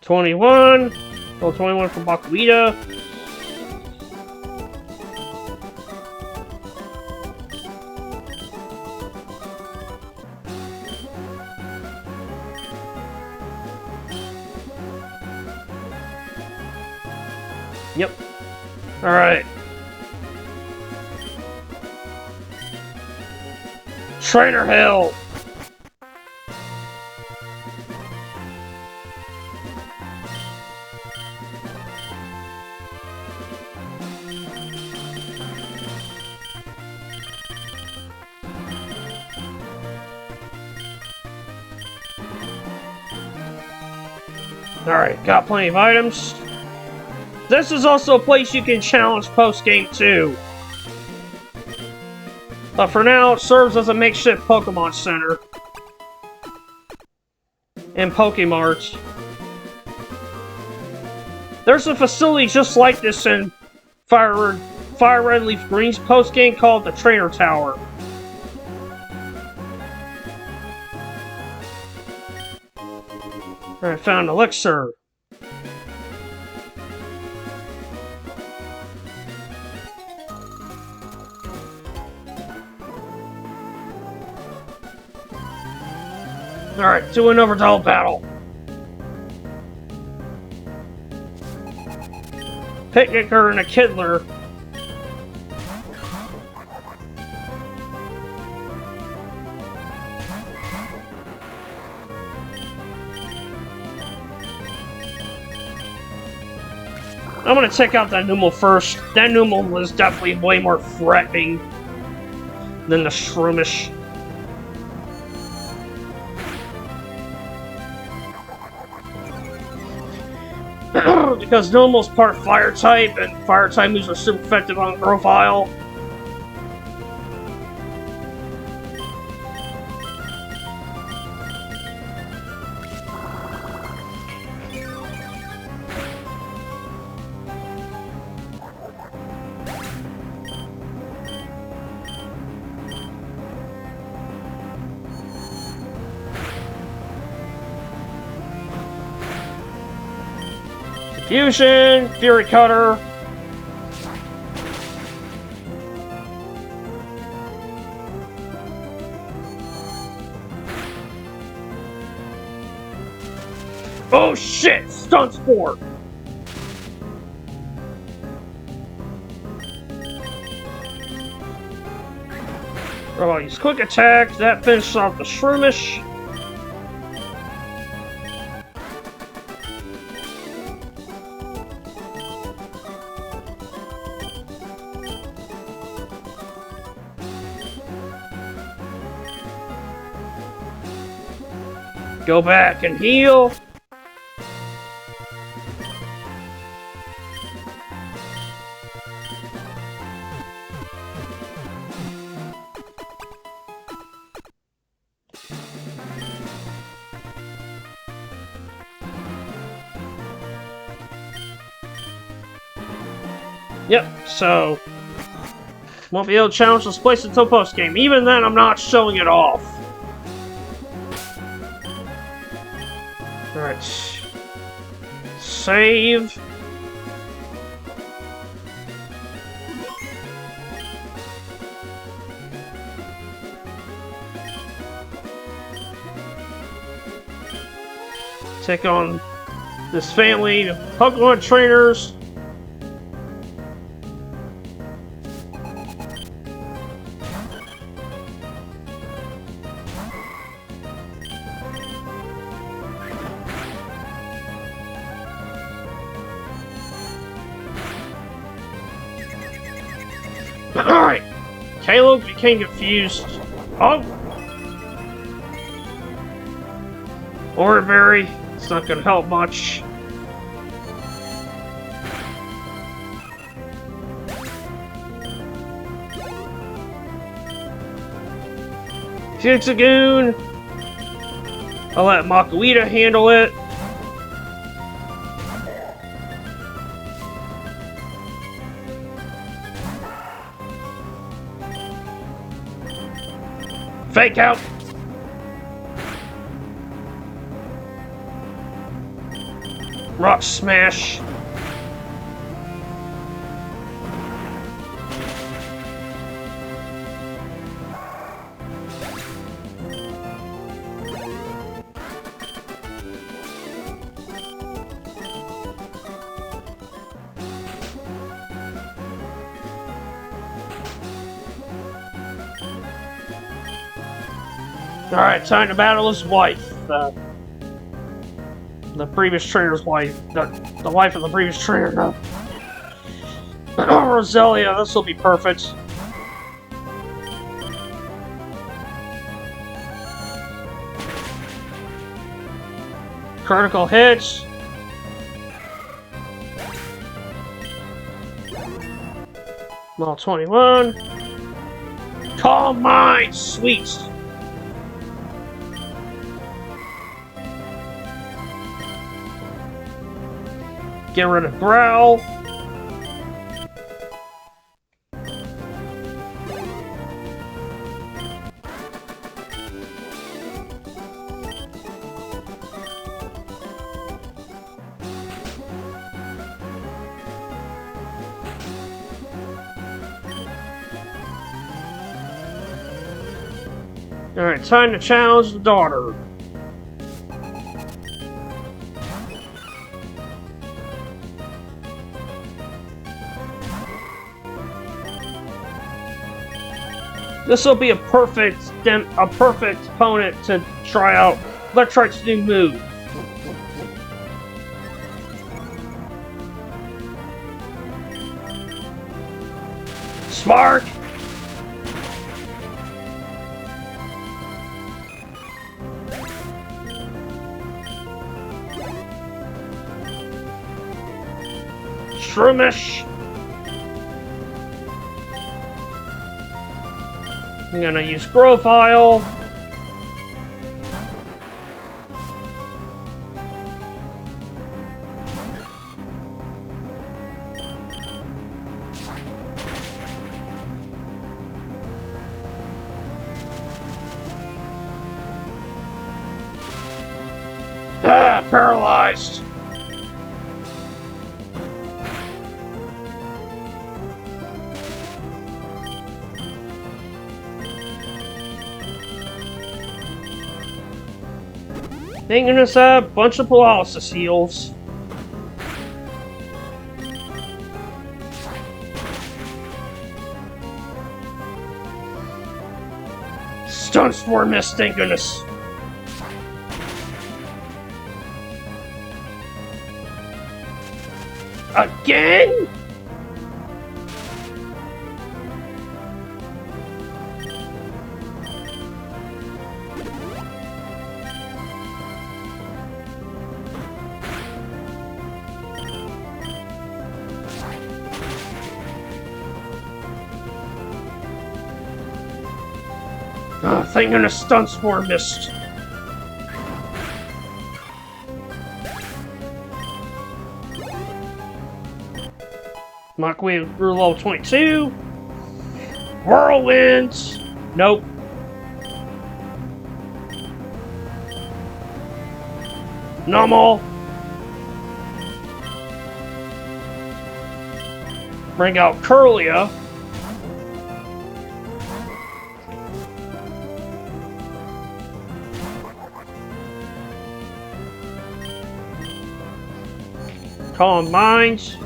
21. Level 21 for Bakuita. Yep. Alright. Trainer Hill! Alright, got plenty of items. This is also a place you can challenge post-game too. But for now, it serves as a makeshift Pokemon Center. And Pokemart. There's a facility just like this in Fire Red Leaf Green's post-game called the Trainer Tower. I found an elixir. Alright, do an overdall battle. Picnicker and a Kidler. I'm gonna check out that Numel first. That Numel was definitely way more threatening than the Shroomish. Because Numel's part fire type, and fire type moves are super effective on Profile. Fusion, Fury Cutter. Oh shit! Stun Spore! Oh, use quick attack. That finishes off the Shroomish. Go back and heal. Yep, so won't be able to challenge this place until post game. Even then, I'm not showing it off. Alright. Save. Take on this family of Pokemon trainers. Alright. Caleb became confused. Oh! Orberry. It's not gonna help much. Jitsugoon. I'll let Makuita handle it. Fake out. Rock smash. Alright, time to battle his wife. The previous trainer's wife. The wife of the previous trainer. No. Roselia, this will be perfect. Critical hits. Level 21. Calm mind, sweet. Get rid of Growl. Alright, time to challenge the daughter. This will be a perfect opponent to try out Electrike's new move. Spark! Shroomish! I'm gonna use Growfile. Ah, paralyzed. Thinking us a bunch of paralysis heals. Stun Spore miss, thank goodness. Again? Thank goodness Stun Spore missed. Machwave grew level 22. Whirlwinds. Nope. Normal. Bring out Curlia. Calm minds.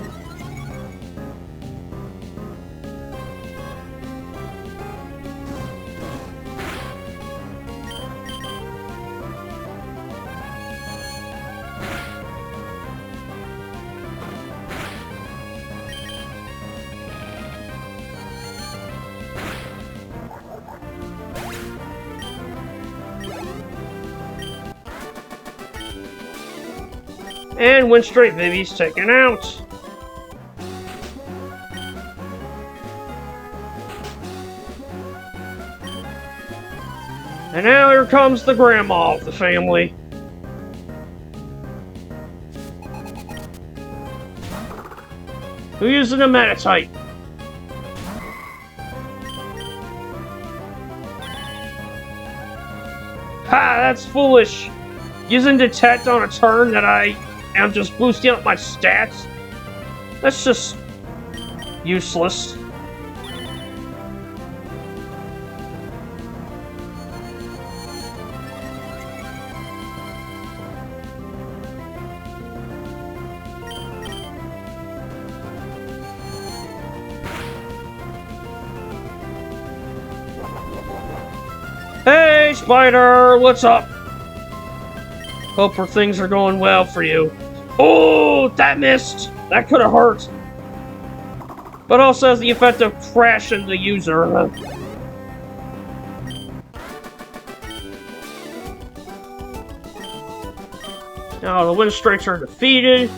And win straight Vivi's taken out. And now here comes the grandma of the family. Who using a Metatite? Ha, that's foolish. Using Detect on a turn that I am just boosting up my stats? That's just useless. Hey, Spider, what's up? Hope things are going well for you. Oh, that missed! That could have hurt. But also has the effect of crashing the user. Now the wind strikes are defeated.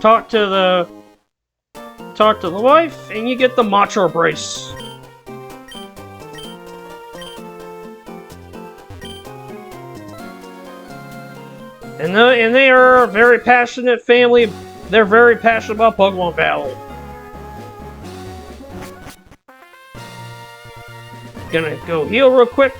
Talk to the wife, and you get the Macho Brace. And they are a very passionate family. They're very passionate about Pokemon Battle. Gonna go heal real quick.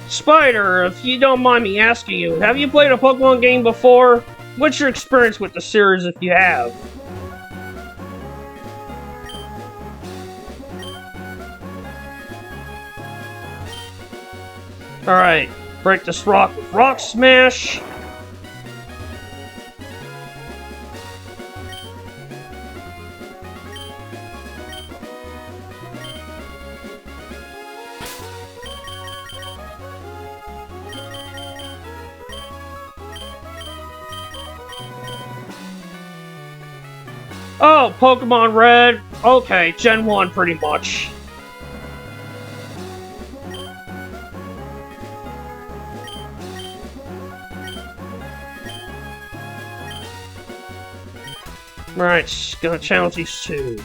Spider, if you don't mind me asking you, have you played a Pokemon game before? What's your experience with the series if you have? Alright, break this rock with Rock Smash. Oh, Pokemon Red. Okay, Gen 1 pretty much. Right, gonna challenge these two.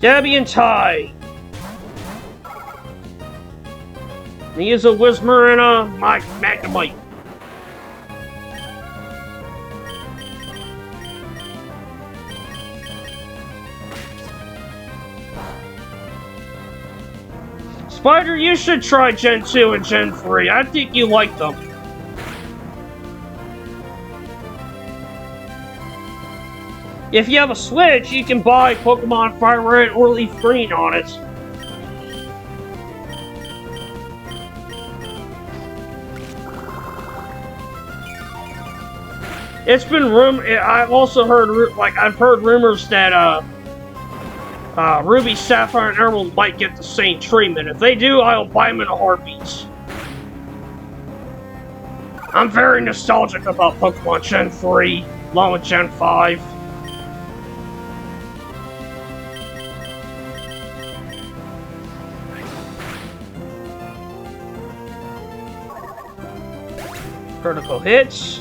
Gabby and Ty. He is a Whismer and a Magnemite. Spider, you should try Gen 2 and Gen 3. I think you like them. If you have a Switch, you can buy Pokemon Fire Red or Leaf Green on it. It's been I've also heard, I've heard rumors that Ruby, Sapphire, and Emerald might get the same treatment. If they do, I'll buy them in a heartbeat. I'm very nostalgic about Pokemon Gen 3, along with Gen 5. Critical hits.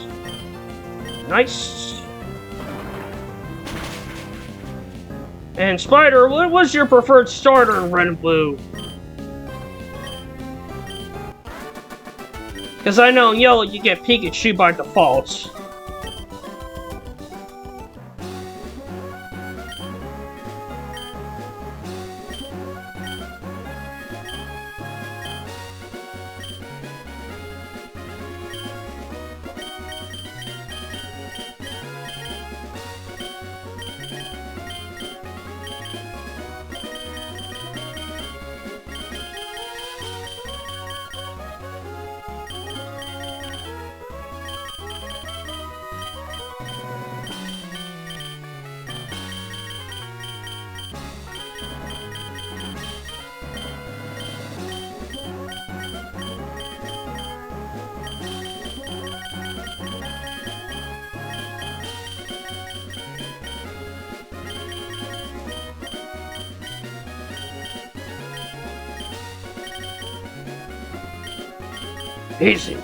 Nice. And Spider, what was your preferred starter in Red and Blue? Because I know in Yellow you get Pikachu by default. Easy.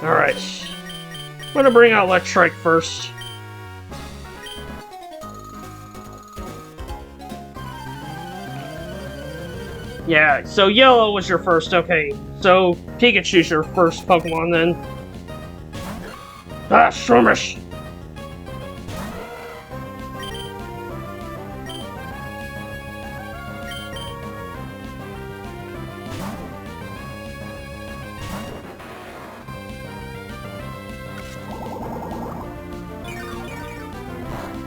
Alright. I'm gonna bring out Electrike first. Yeah, so Yellow was your first, okay. So Pikachu's your first Pokemon then. Ah, Shroomish!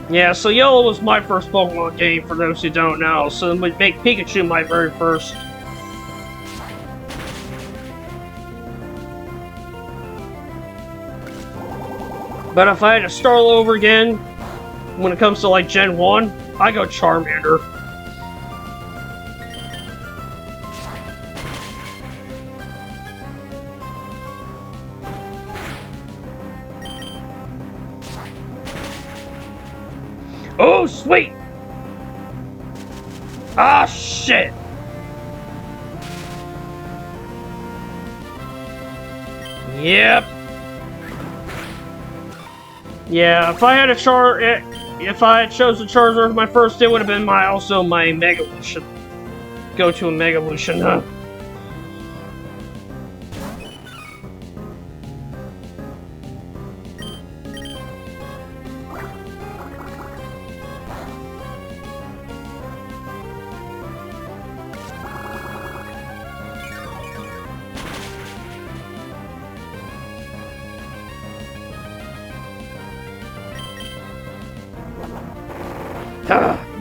Yeah, so Yellow was my first Pokemon game, for those who don't know, so it would make Pikachu my very first. But if I had to start all over again, when it comes to like Gen 1, I go Charmander. Oh, sweet! Ah, shit! Yep. Yeah, if I had if I had chosen Charizard my first, it would have been also my Mega Evolution. Go to a Mega Evolution, huh?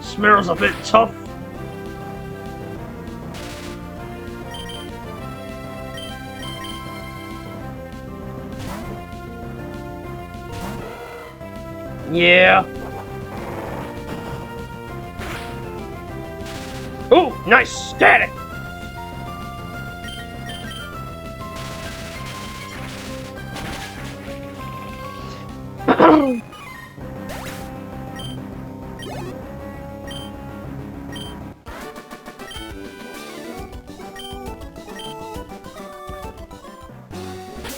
Smells a bit tough. Yeah. Oh, nice static.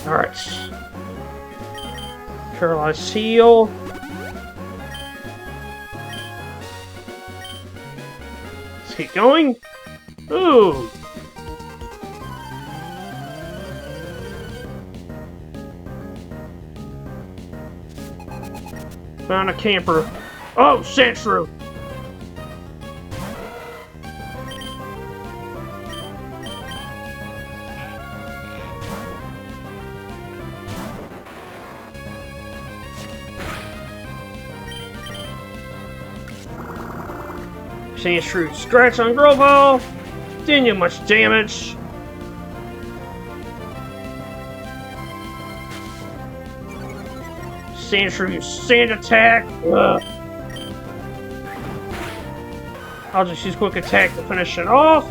Alright. Paralyzed Heal. Let's keep going. Ooh. Found a camper. Oh, Sandshrew. Sandshrew scratch on Grovo. Didn't do much damage. Sandshrew Sand Attack. Ugh. I'll just use Quick Attack to finish it off.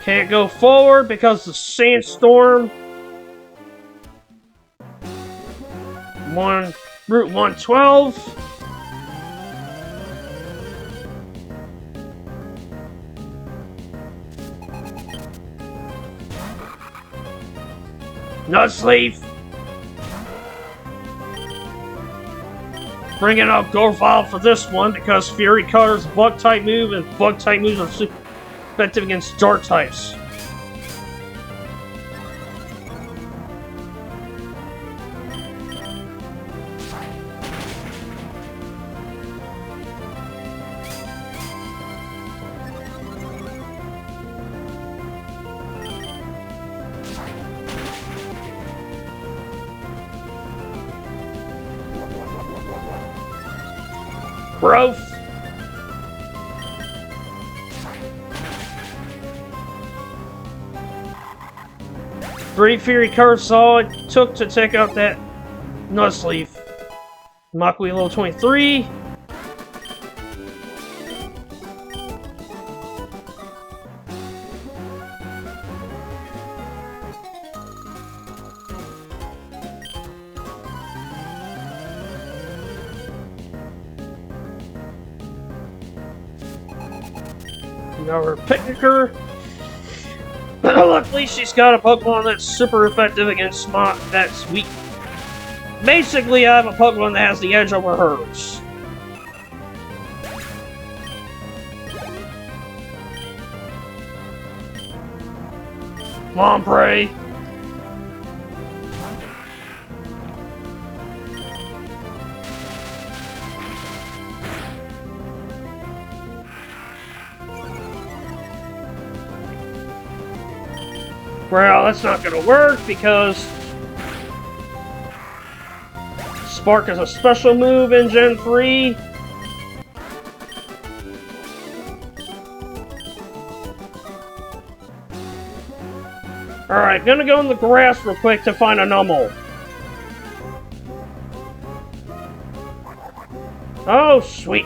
Can't go forward because the Sandstorm. Route 112. Nutsleaf. Bringing up Gorval for this one because Fury Cutter is a bug type move, and bug type moves are super effective against dark types. Growth. Three Fury Curse all it took to take out that Nutsleaf. Machui level 23. Our Picnicker. Luckily, she's got a Pokemon that's super effective against Smot that's weak. Basically, I have a Pokemon that has the edge over hers. Come on, Prey. Well, that's not gonna work because Spark is a special move in Gen 3. Alright, gonna go in the grass real quick to find a Numel. Oh, sweet.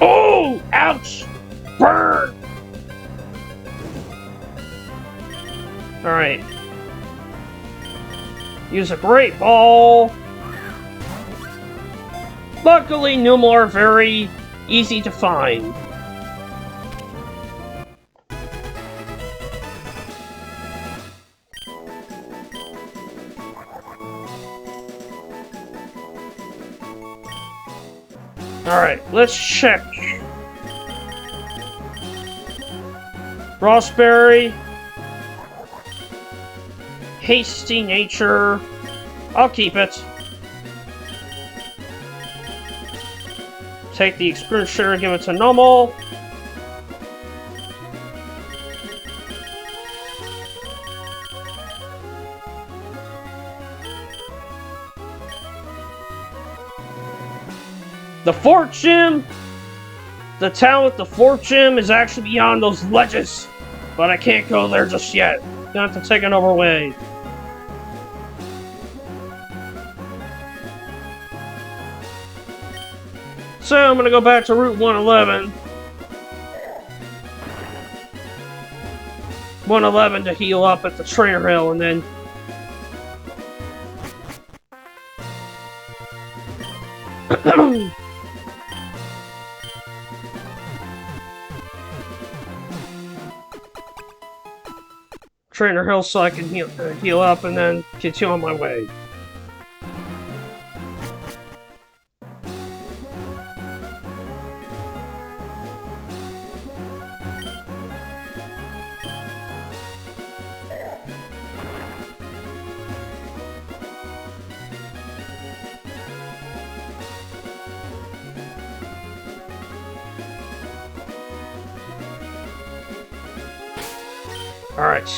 Oh! Ouch! Burn! Alright. Use a Great Ball. Luckily, Numel are very easy to find. Alright, let's check. Raspberry. Hasty nature. I'll keep it. Take the experience share and give it to Numel. The Fort Gym! The town with the Fort Gym is actually beyond those ledges, but I can't go there just yet. Gonna have to take another way. So I'm gonna go back to Route 111. 111 to heal up at the Trainer Hill, and then Trainer Hill so I can heal up and then continue on my way. Alright.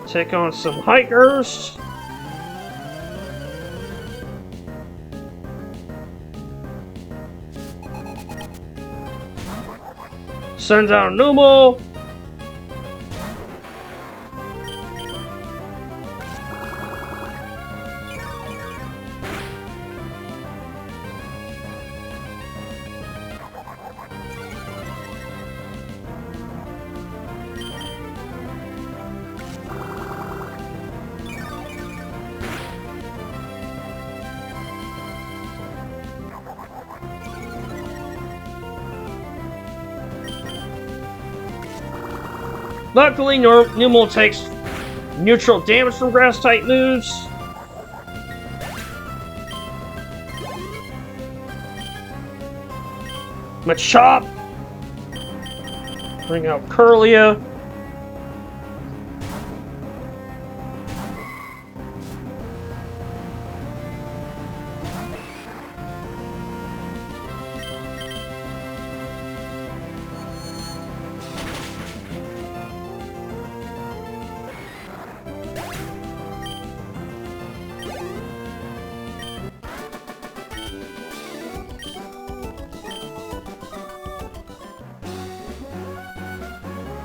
Take on some hikers. Send out Numel. Luckily, Numel takes neutral damage from grass-type moves. Machop. Bring out Curlia.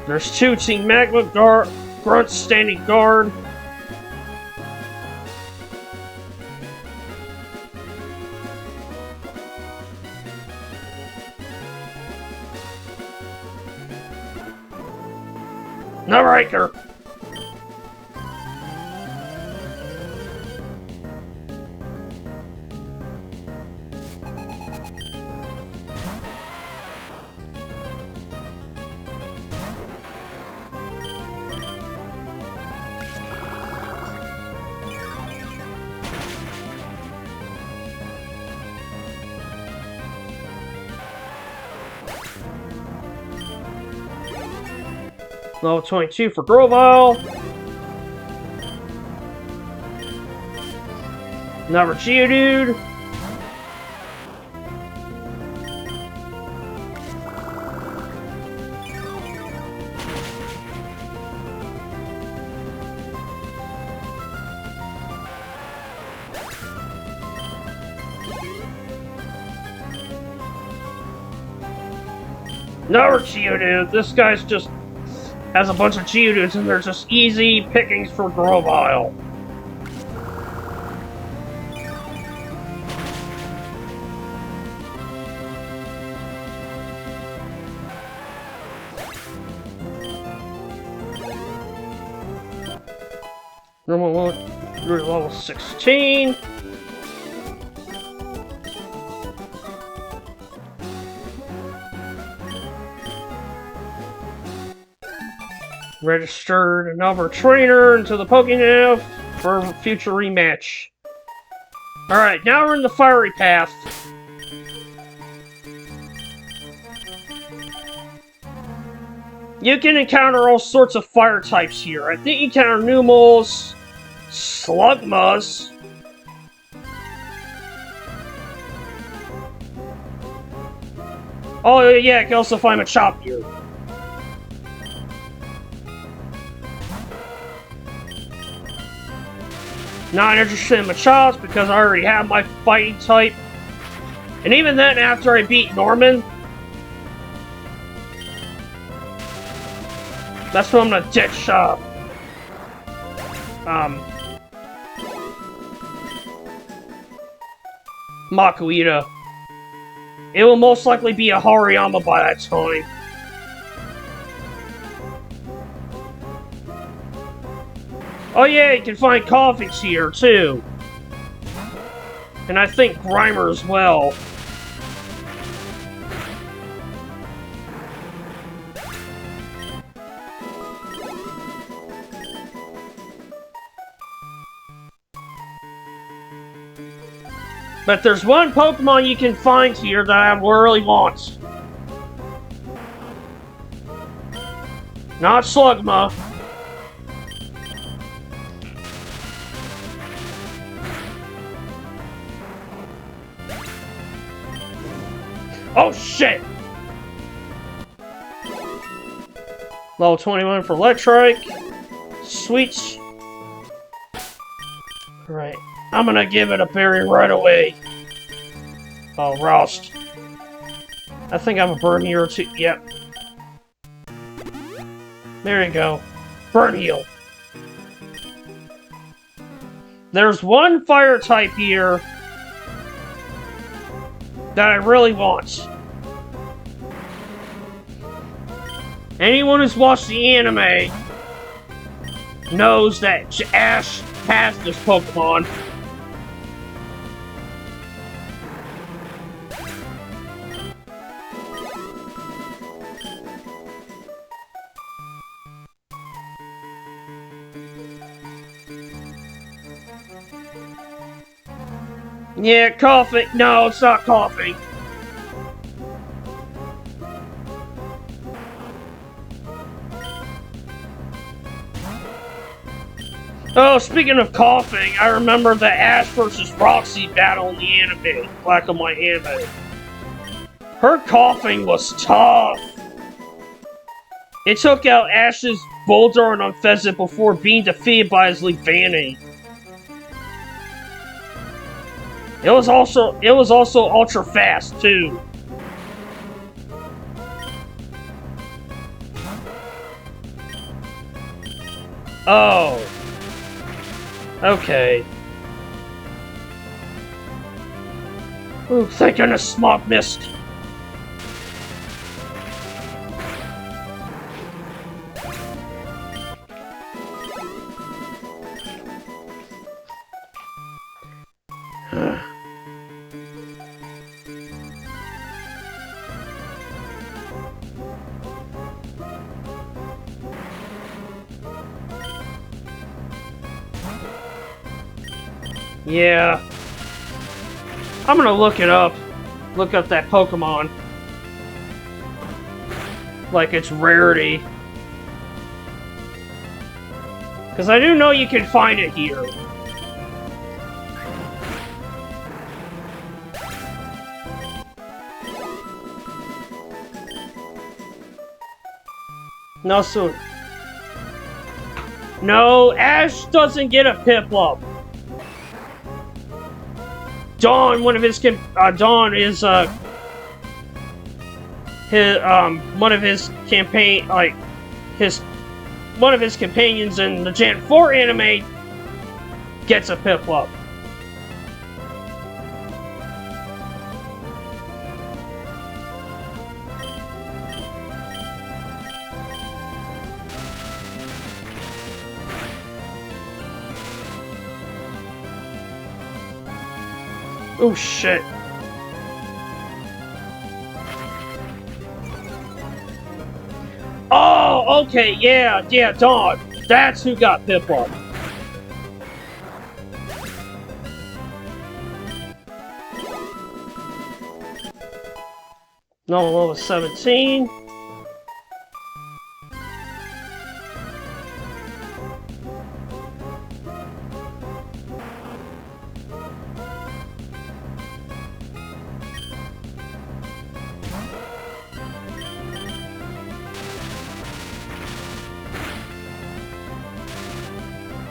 There's 2 Team Magma grunts standing guard. No Riker. Level 22 for Grovile. Another Geodude. Another Geodude. This guy's just has a bunch of Geodudes, and they're just easy pickings for Grovile. You're level 16. Registered another trainer into the Pokénav for a future rematch. Alright, now we're in the Fiery Path. You can encounter all sorts of fire types here. I think you encounter Numels, Slugmas, oh yeah, you can also find Machop here. Not interested in Machops because I already have my fighting type. And even then, after I beat Norman, that's when I'm gonna ditch, Makuita. It will most likely be a Hariyama by that time. Oh yeah, you can find Coffees here, too. And I think Grimer as well. But there's one Pokemon you can find here that I really want. Not Slugma. Oh shit! Level 21 for Electrike. Sweet. Alright. I'm gonna give it a berry right away. Oh, Roust. I think I'm a burn heal too. Yep. There you go. Burn heal. There's one fire type here that I really want. Anyone who's watched the anime knows that Ash has this Pokemon. Yeah, coughing. No, it's not coughing. Oh, speaking of coughing, I remember the Ash versus Roxy battle in the anime, black and white anime. Her coughing was tough. It took out Ash's Boulder and Unfezant before being defeated by his Leavanny. It was also ultra fast too. Oh. Okay. Ooh, thank goodness smog mist. Yeah. I'm gonna look it up. Look up that Pokemon. Like its rarity. Because I do know you can find it here. No, so... No, Ash doesn't get a Piplup. Dawn, one of his Dawn is one of his campaign one of his companions in the Gen 4 anime gets a Piplup. Oh shit. Oh, okay, yeah, Dawn. That's who got Piplup. No, level 17.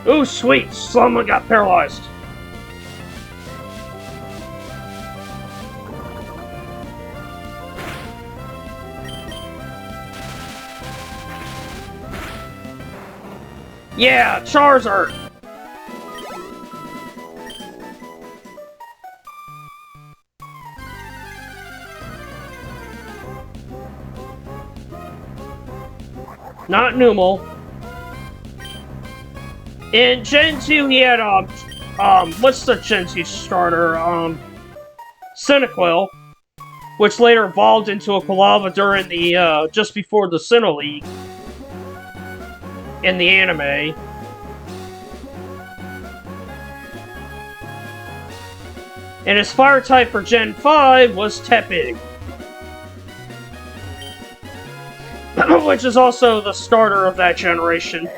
Ooh, sweet! Someone got paralyzed. Yeah, Charizard! Not Numel. In Gen 2, he had, what's the Gen 2 starter? Cyndaquil, which later evolved into a Quilava during the, just before the Sinnoh League. In the anime. And his fire type for Gen 5 was Tepig. Which is also the starter of that generation.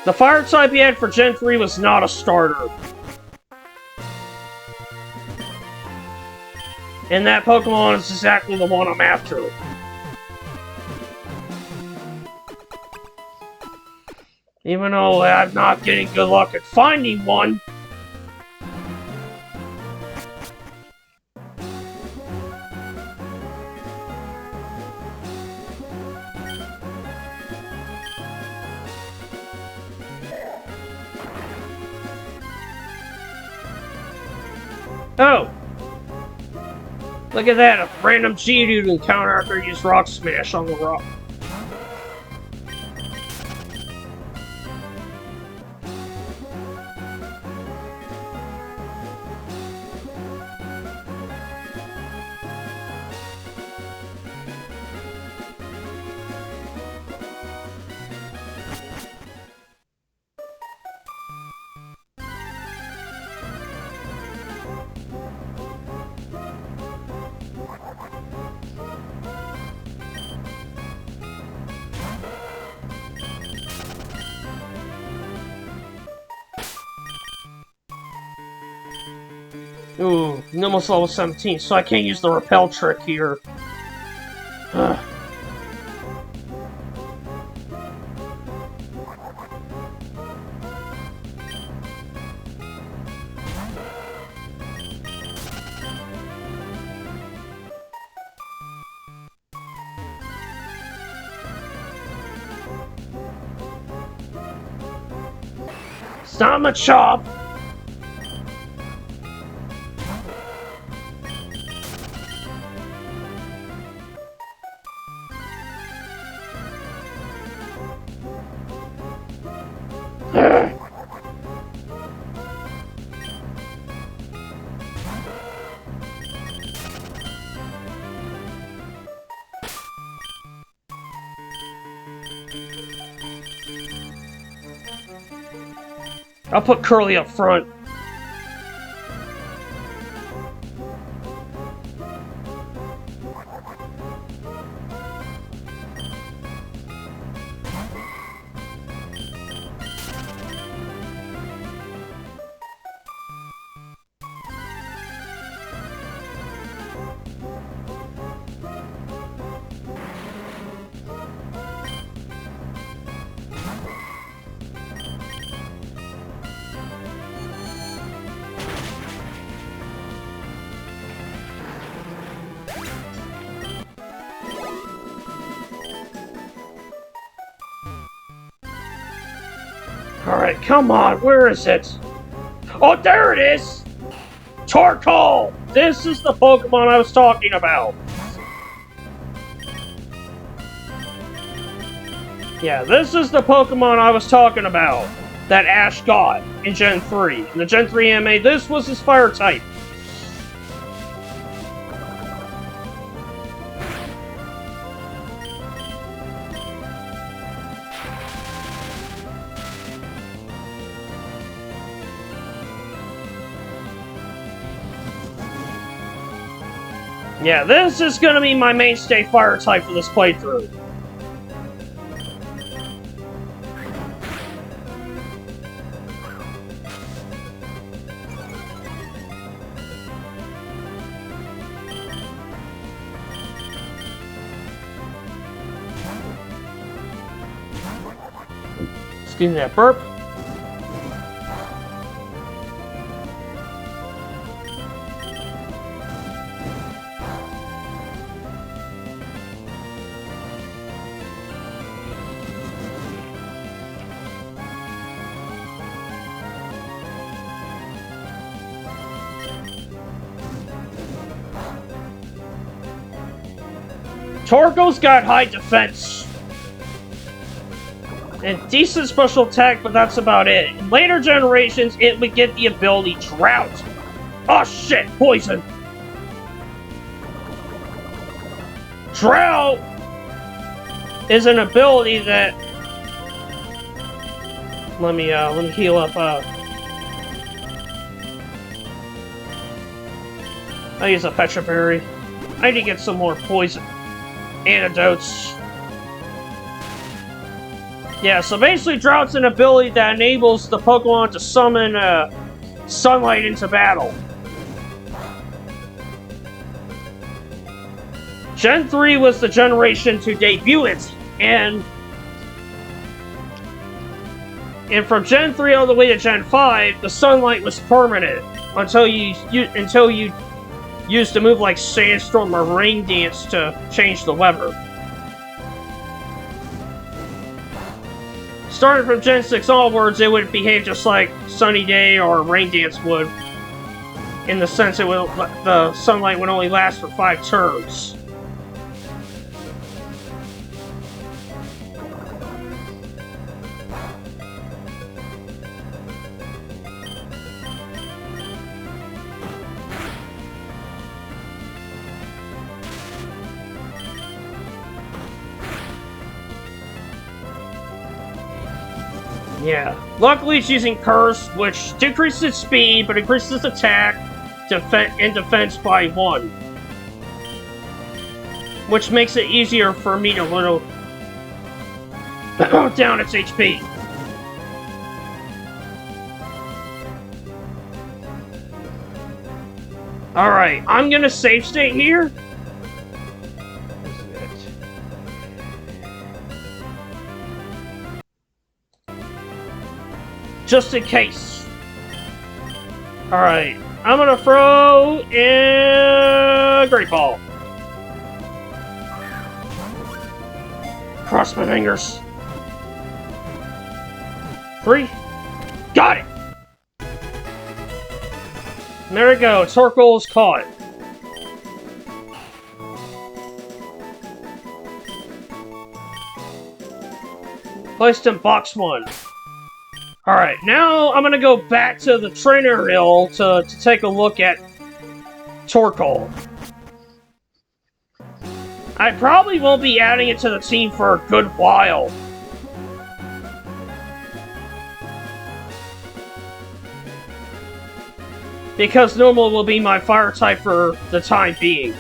The fire type he had for Gen 3 was not a starter. And that Pokemon is exactly the one I'm after. Even though I'm not getting good luck at finding one. Oh! Look at that, a random Geodude encounter after I used Rock Smash on the rock. Ooh, almost level 17, so I can't use the repel trick here. Ugh. not Machop. I'll put Curly up front. Alright, come on, where is it? Oh, there it is! Torkoal! This is the Pokemon I was talking about! Yeah, this is the Pokemon I was talking about that Ash got in Gen 3. In the Gen 3 anime, this was his fire type. Yeah, this is gonna be my mainstay fire type for this playthrough. Excuse me, that burp. Torkoal's got high defense and decent special attack, but that's about it. In later generations, it would get the ability Drought. Oh shit, poison. Drought is an ability that... Let me heal up, I'll use a Petra Berry. I need to get some more poison antidotes. Yeah, so basically Drought's an ability that enables the Pokemon to summon sunlight into battle. Gen 3 was the generation to debut it, and from Gen 3 all the way to Gen 5, the sunlight was permanent until you used a move like Sandstorm or Rain Dance to change the weather. Starting from Gen 6 onwards, it would behave just like Sunny Day or Rain Dance would, in the sense the sunlight would only last for 5 turns. Yeah. Luckily, it's using Curse, which decreases its speed, but increases its attack and defense by 1. Which makes it easier for me to whittle down its HP. Alright, I'm gonna save state here. Just in case. Alright, I'm gonna throw in Great Ball. Cross my fingers. 3. Got it! There we go, Torkoal is caught. Placed in box 1. Alright, now I'm gonna go back to the trainer hill to take a look at Torkoal. I probably won't be adding it to the team for a good while. Because normal will be my fire type for the time being.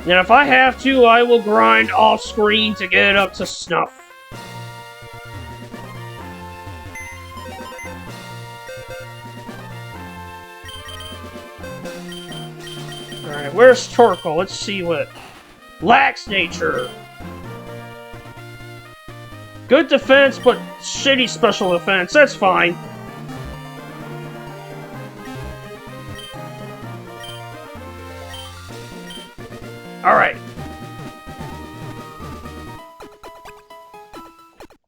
And if I have to, I will grind off screen to get it up to snuff. Alright, where's Torkoal? Let's see what... Lax nature! Good defense, but shitty special defense. That's fine. Alright.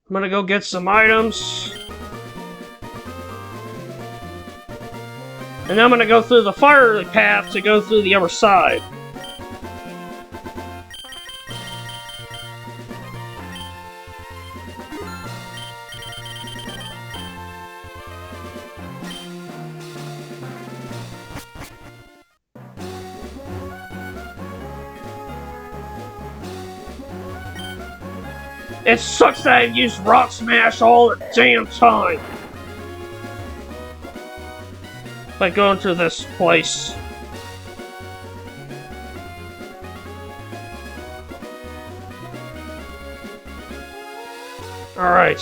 I'm gonna go get some items. And I'm gonna go through the fire path to go through the other side. It sucks that I've used Rock Smash all the damn time. Like going to this place. Alright.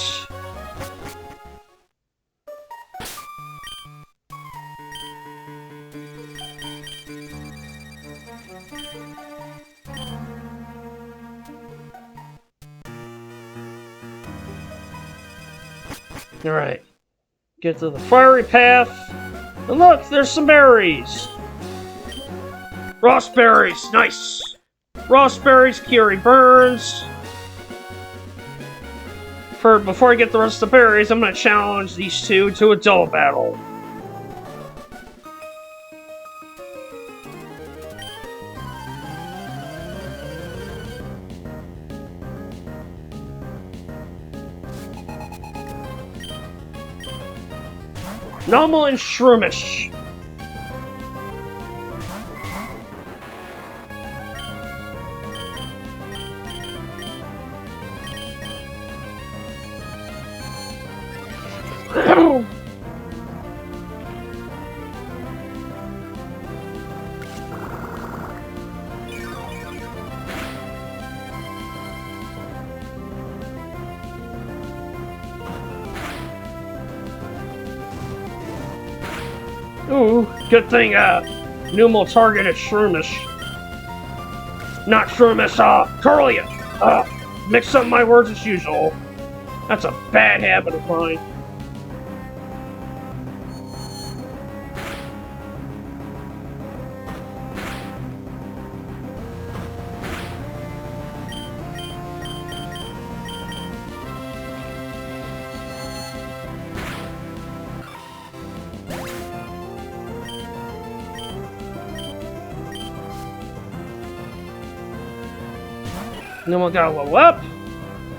Alright. Get to the fiery path. And look, there's some berries! Raspberries, nice! Raspberries, Curie burns. Before I get the rest of the berries, I'm gonna challenge these two to a double battle. Normal and Shroomish. Ooh, good thing, Numal targeted Shroomish. Not Shroomish, Curlia! Mix up my words as usual. That's a bad habit of mine. And then we gotta level up.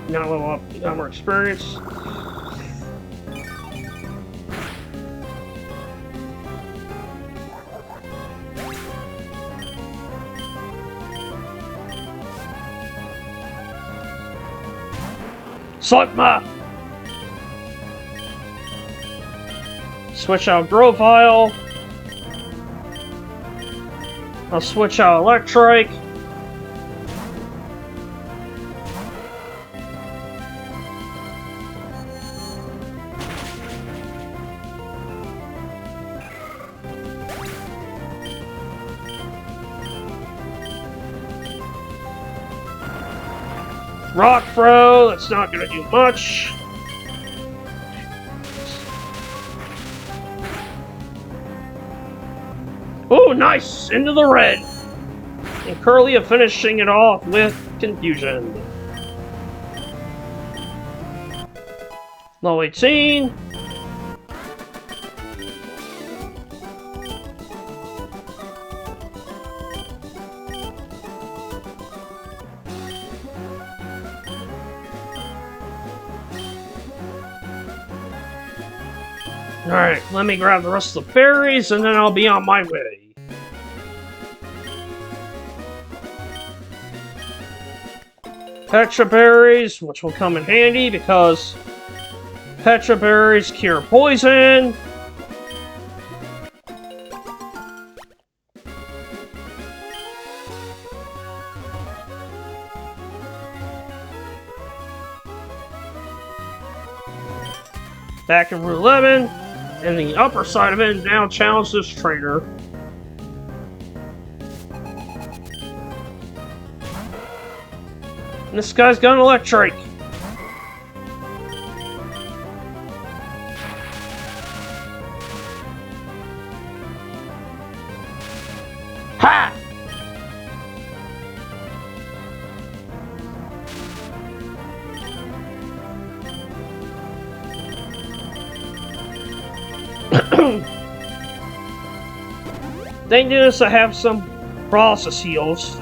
Now level up, got more experience. Slugma! Switch out Grovile. I'll switch out Electrike. Rock Throw, that's not gonna do much. Oh, nice! Into the red! And Curlia finishing it off with Confusion. Level 18. Alright, let me grab the rest of the berries and then I'll be on my way. Petra berries, which will come in handy because Petra berries cure poison. Back in Route 11, and the upper side of it now challenge this trainer. And this guy's got an electric. Ha! Thank goodness I have some paralysis heals.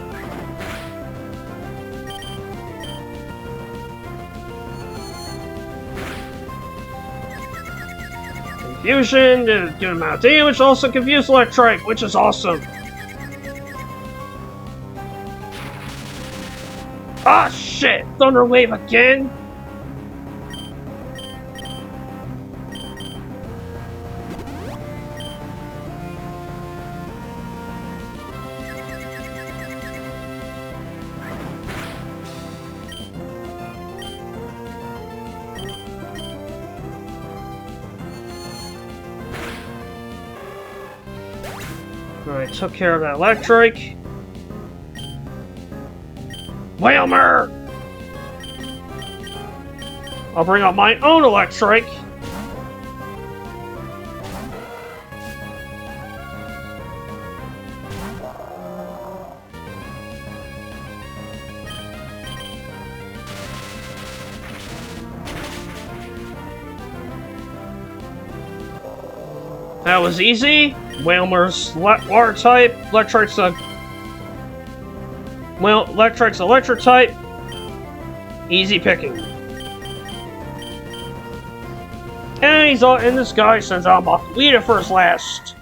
Confusion did a good amount of damage, also confused electric, which is awesome. Ah shit! Thunder Wave again? Alright, took care of that electric. Whalmer! I'll bring up my own electric. That was easy. Whalmer's water type, electric's electric type. Easy picking. And this guy sends out Mothweeda for his last.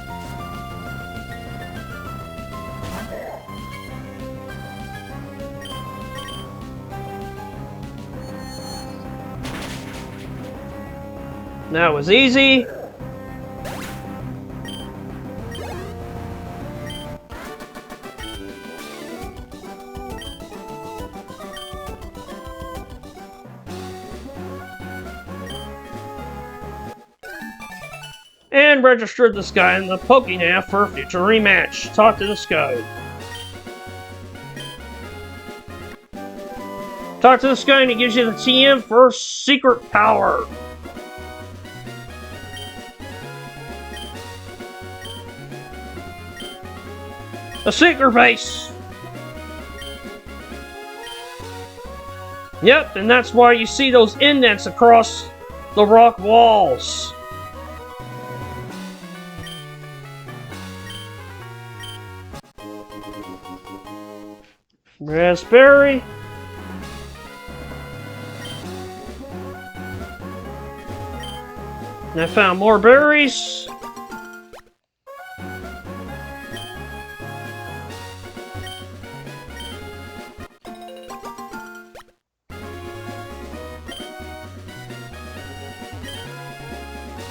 That was easy. And registered this guy in the PokéNav for a future rematch. Talk to this guy. Talk to this guy and he gives you the TM for secret power. A secret base. Yep, and that's why you see those indents across the rock walls. Raspberry. And I found more berries.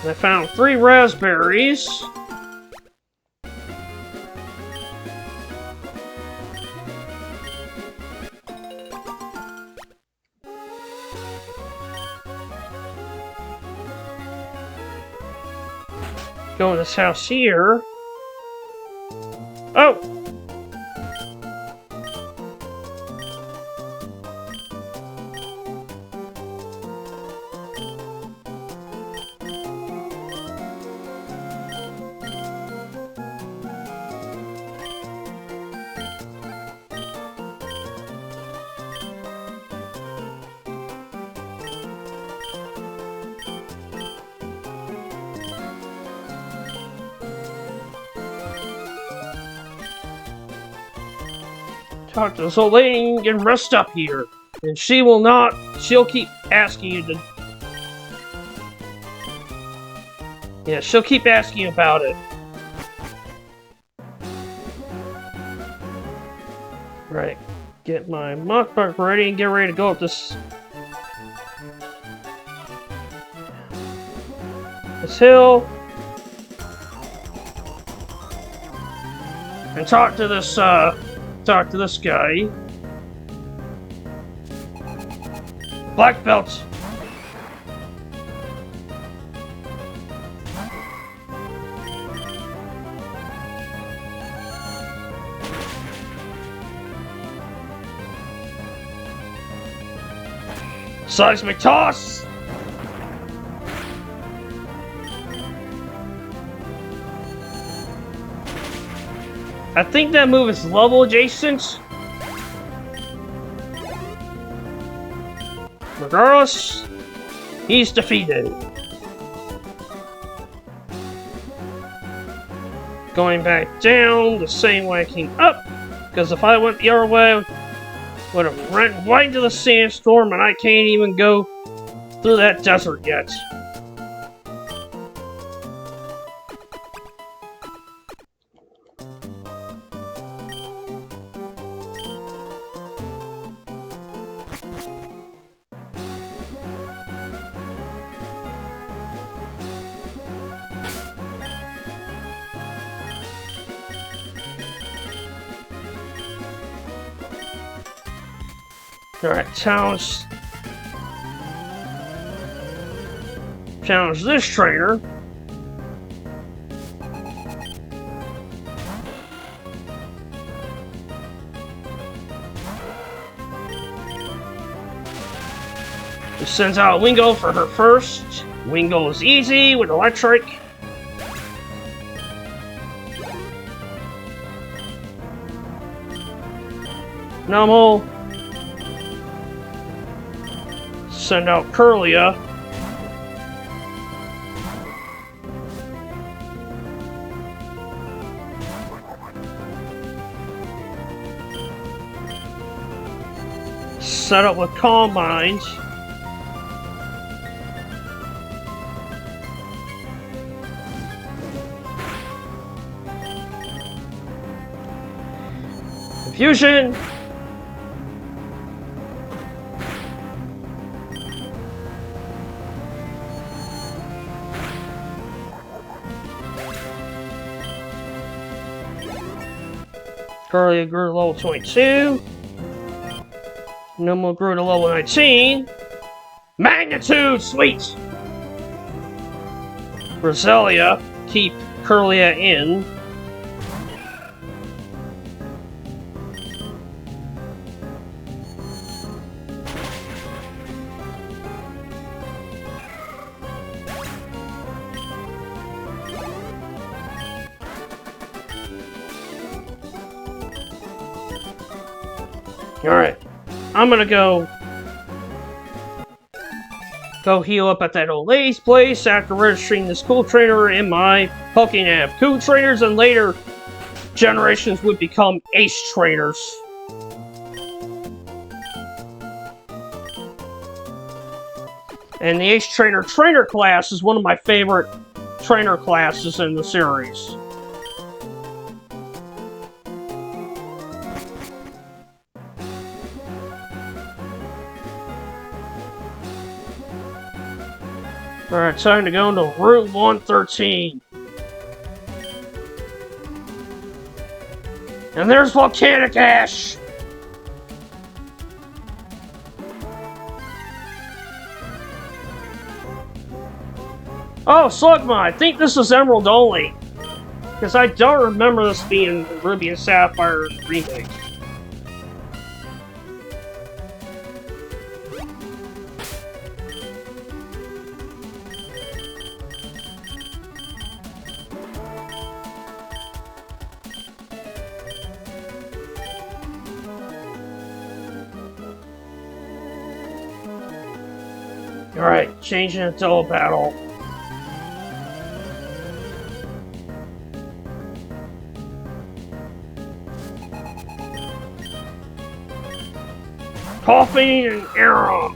And I found 3 raspberries. Go in this house here. Oh! Talk to this old lady and rest up here. And she will not. She'll keep asking you to. Yeah, she'll keep asking you about it. Right. Get my mock truck ready and get ready to go up this hill. And talk to this guy. Black belt. Seismic toss. I think that move is level adjacent. Regardless, he's defeated. Going back down the same way I came up, because if I went the other way, I would have ran right into the sandstorm, and I can't even go through that desert yet. Alright, challenge this trainer. He sends out Wingo for her first. Wingo is easy with electric. Normal. Send out Curlia. Set up with Calm Mind. Confusion. Curlia grew to level 22. Numel grew to level 19. Magnitude, sweet! Roselia, keep Curlia in. Alright, I'm gonna go heal up at that old lady's place after registering this cool trainer in my Pokénav. Cool trainers and later generations would become ace trainers. And the ace trainer class is one of my favorite trainer classes in the series. Alright, time to go into Route 113. And there's volcanic ash! Oh, Slugma, I think this is Emerald only. Because I don't remember this being Ruby and Sapphire remake. Alright, changing it to a battle. Coffee and era.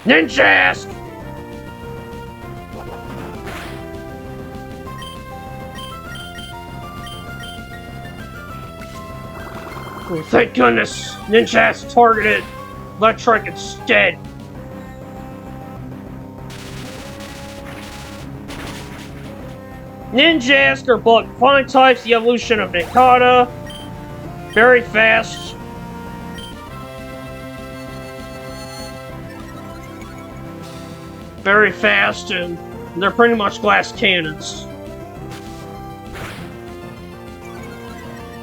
Ninjask! Oh, thank goodness! Ninjask targeted electric instead. Ninjask are both flying types, the evolution of Nikata. Very fast. Very fast, and they're pretty much glass cannons.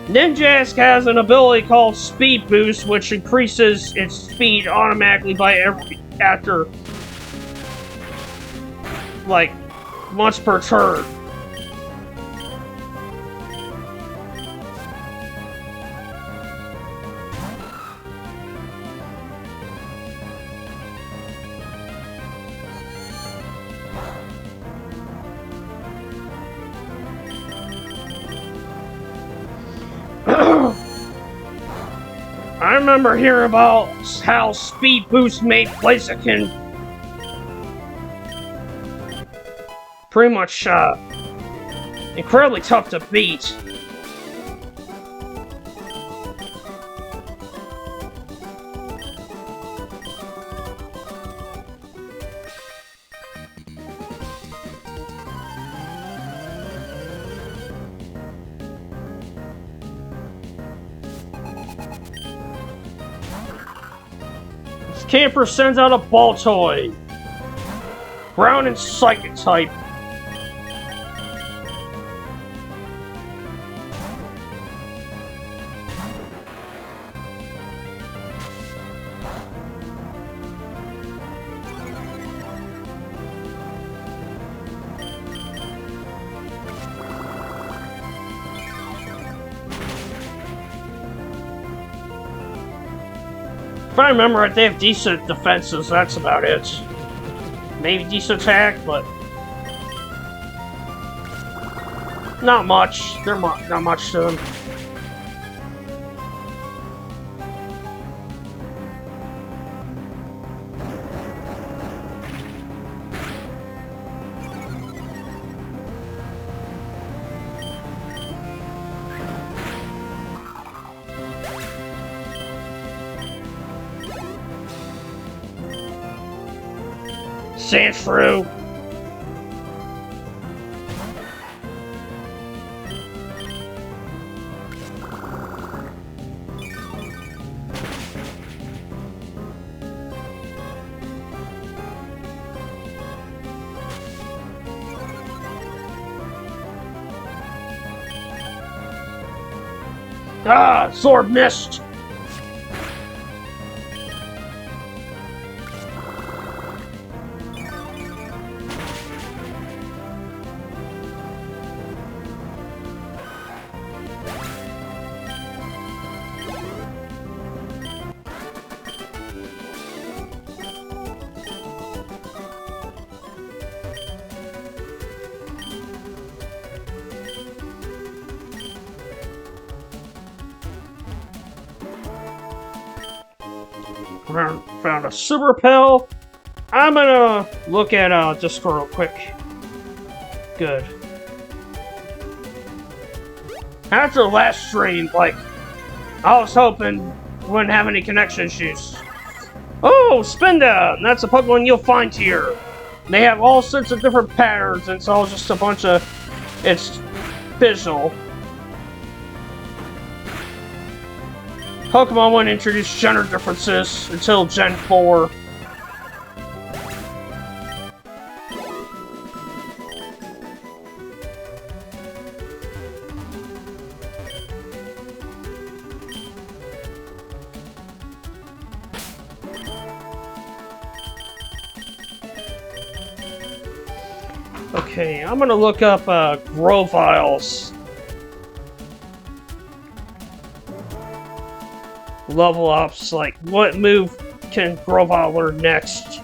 Ninjask has an ability called Speed Boost, which increases its speed automatically by after, like, once per turn. I remember hearing about how Speed Boost made Blaziken pretty much incredibly tough to beat. Camper sends out a ball toy. Ground and psychic type. If I remember right, they have decent defenses, that's about it. Maybe decent attack, but not much. They're not much to them. Sandshrew. Ah, sword missed. Found a super pill. I'm gonna look at Discord real quick. Good. After last stream, like, I was hoping we wouldn't have any connection issues. Oh, Spinda! That's a Pokemon you'll find here. They have all sorts of different patterns, and it's all just a bunch of... It's visual. Pokemon wouldn't introduce gender differences until Gen 4. Okay, I'm gonna look up Grovile's level ups. Like, what move can Grovile learn next?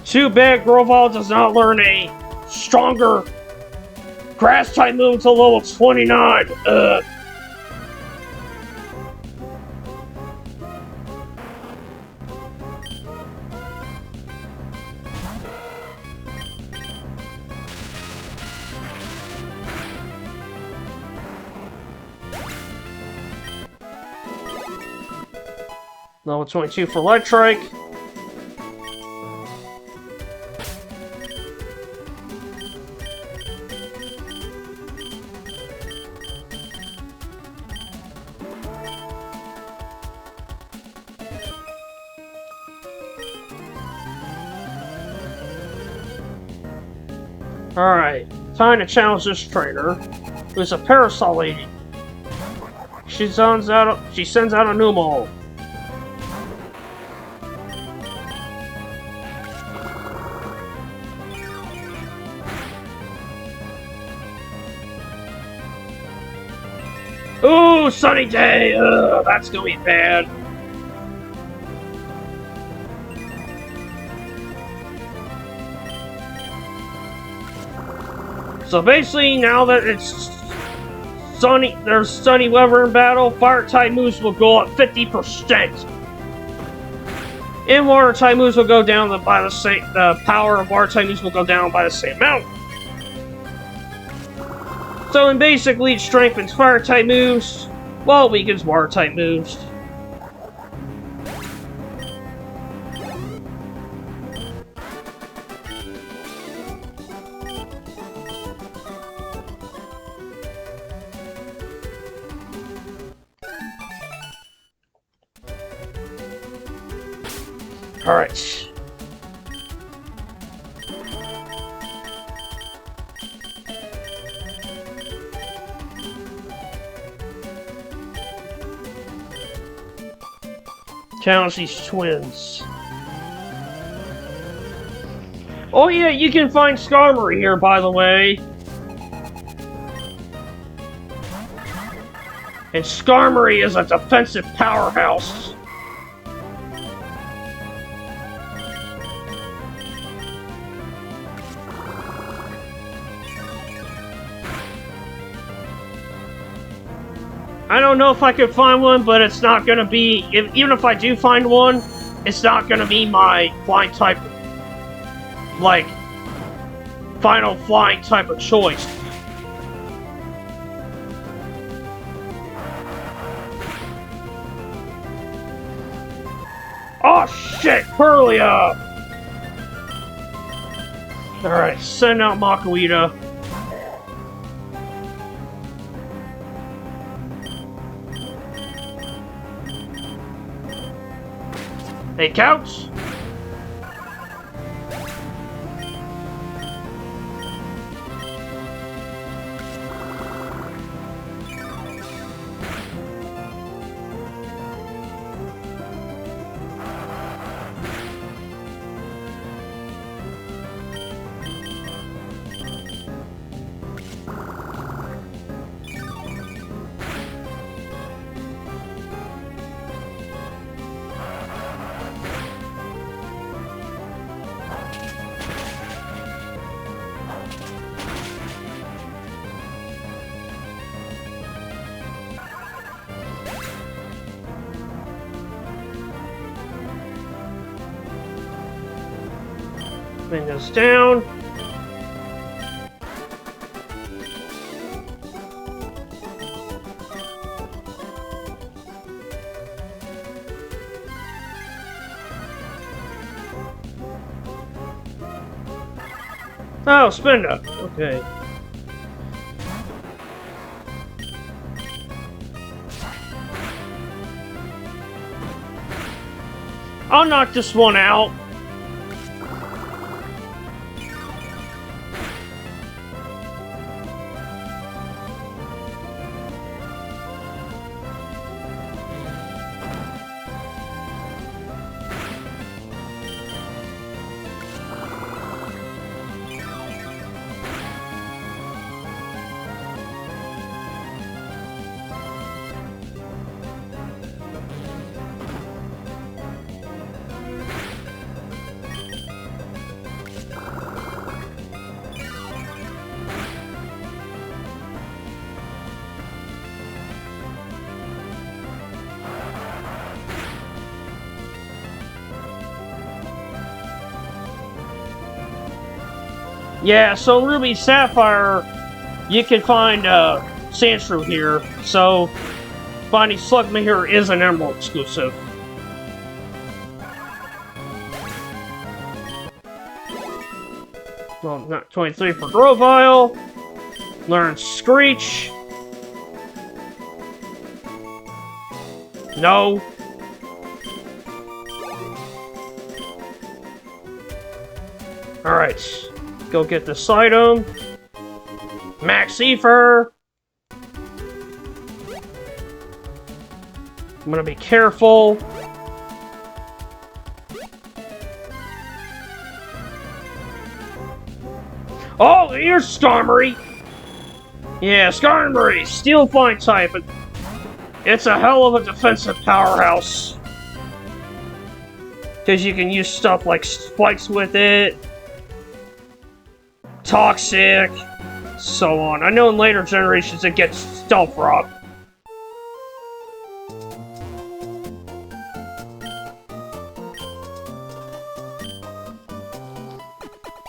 Too bad Grovile does not learn a stronger grass type move until level 29. Level 22 for Electrike. Alright, time to challenge this trainer, who's a Parasol Lady. She sends out a Numel. Ooh, sunny day! Ugh, that's gonna be bad. So basically, now that it's sunny, there's sunny weather in battle, fire-type moves will go up 50%. And water-type moves will go down by the same. The power of water-type moves will go down by the same amount. So, and basically, it strengthens fire-type moves, while it weakens water-type moves. Alright. Challenge these twins. Oh yeah, you can find Skarmory here, by the way. And Skarmory is a defensive powerhouse. I don't know if I could find one, but it's not gonna be. Even if I do find one, it's not gonna be my flying type, like, final flying type of choice. Oh shit, Purlia! Alright, send out Makuita. Hey, Couch! Bring this down. Oh, Spinda. Okay. I'll knock this one out. Yeah, so Ruby Sapphire, you can find Sandshrew here. So finding Slugma here is an Emerald exclusive. Well, not 23 for Grovyle. Learn Screech. No. Alright. Go get this item. Max Ether. I'm gonna be careful. Oh, here's Skarmory! Yeah, Skarmory, Steel Flying type. It's a hell of a defensive powerhouse. Because you can use stuff like spikes with it. Toxic, so on. I know in later generations it gets Stealth Rock.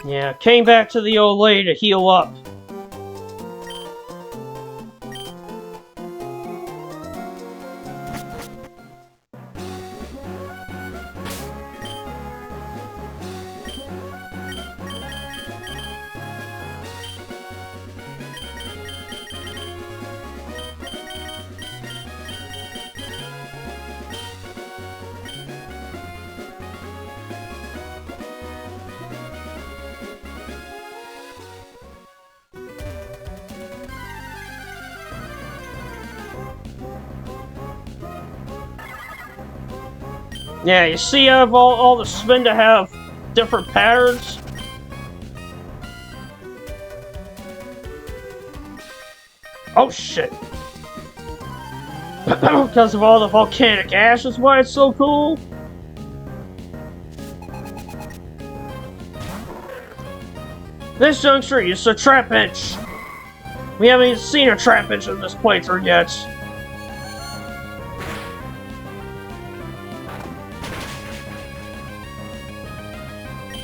Yeah, came back to the old lady to heal up. Yeah, you see how all the spin to have different patterns? Oh shit. Because of all the volcanic ash is why it's so cool? This juncture is a trap bench. We haven't even seen a trap bench in this playthrough yet.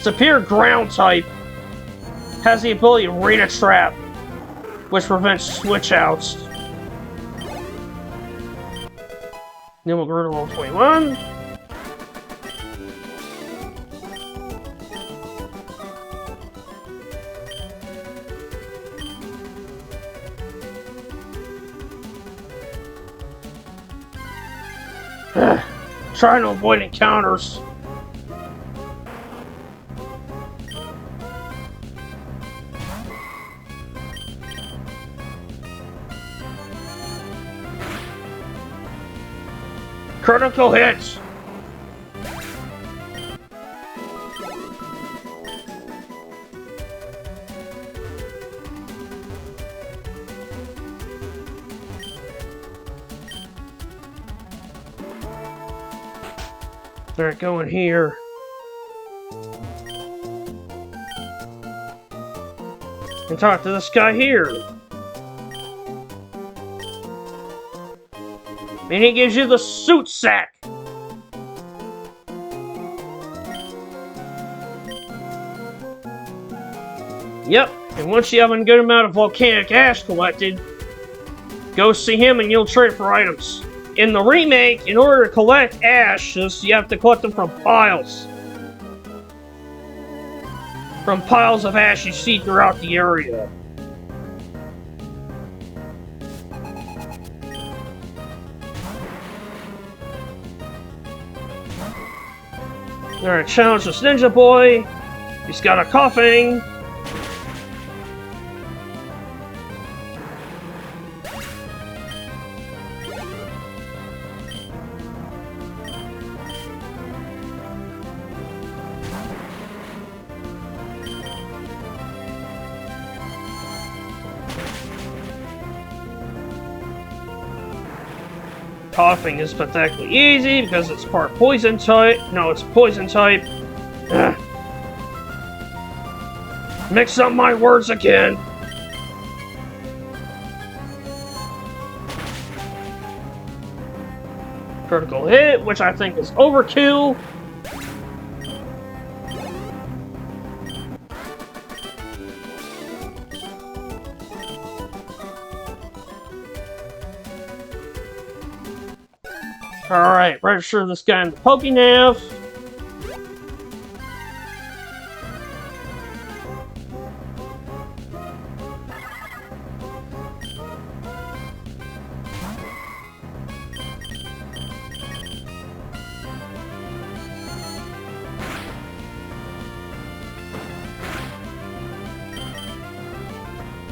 Superior Ground type has the ability to read a trap, which prevents switch outs. Then we'll go to level 21. Trying to avoid encounters. Critical hits! Alright, go in here. And talk to this guy here. And he gives you the suit sack. Yep, and once you have a good amount of volcanic ash collected, go see him and you'll trade for items. In the remake, in order to collect ashes, you have to collect them from piles. from piles of ash you see throughout the area. Alright, challenge this ninja boy. He's got a coughing. Coughing is pathetically easy because it's part poison type. No, it's poison type. Ugh. Mix up my words again. Critical hit, which I think is overkill. Alright, register this guy in the Pokénav.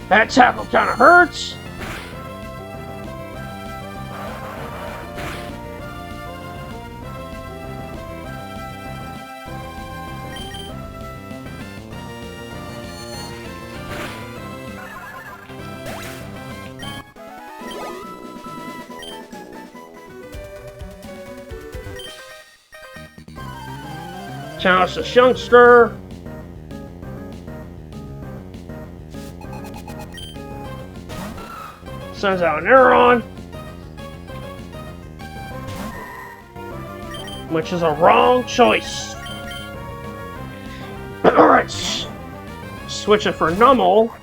That tackle kinda hurts. Challenge this youngster. Sends out an Aeron, which is a wrong choice. Alright, switch it for Nummel.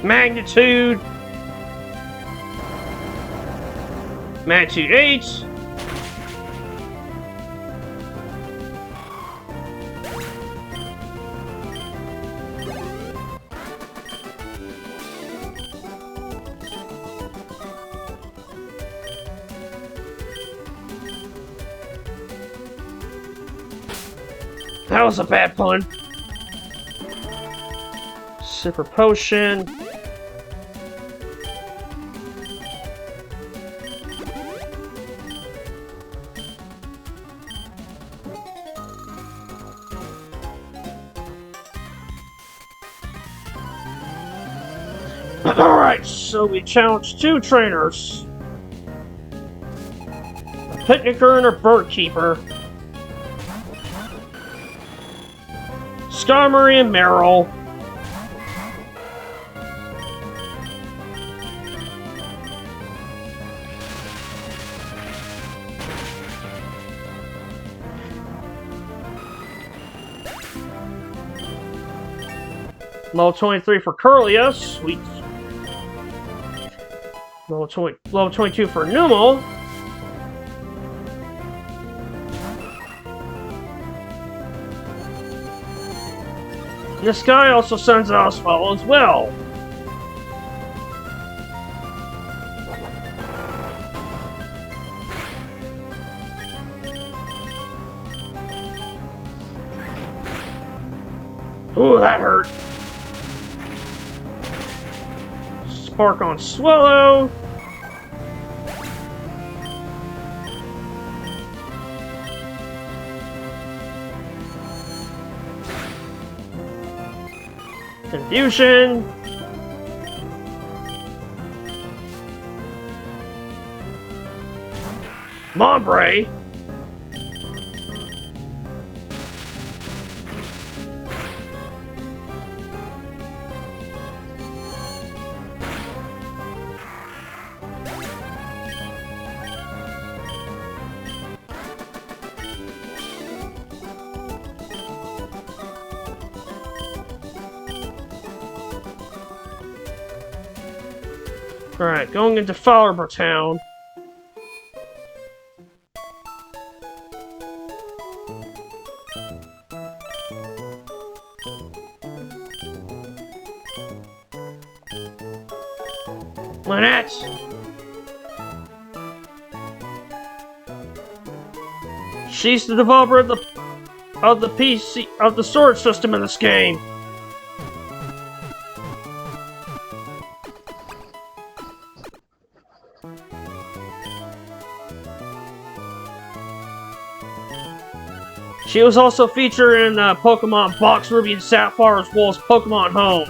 Magnitude. Magnitude 8. That was a bad pun. Super potion. Alright, so we challenged 2 trainers. A picnicker and a bird keeper. Skarmory and Meryl. Level 23 for Curlia, sweet. Level 22 for Numel. This guy also sends out a spell as well. Ooh, that hurt. Spark on Swallow. Confusion. Mombre. Alright, going into Flower Town. Lynette! She's the developer of the PC of the storage system in this game. She was also featured in Pokemon Box Ruby and Sapphire as well as Pokemon Home.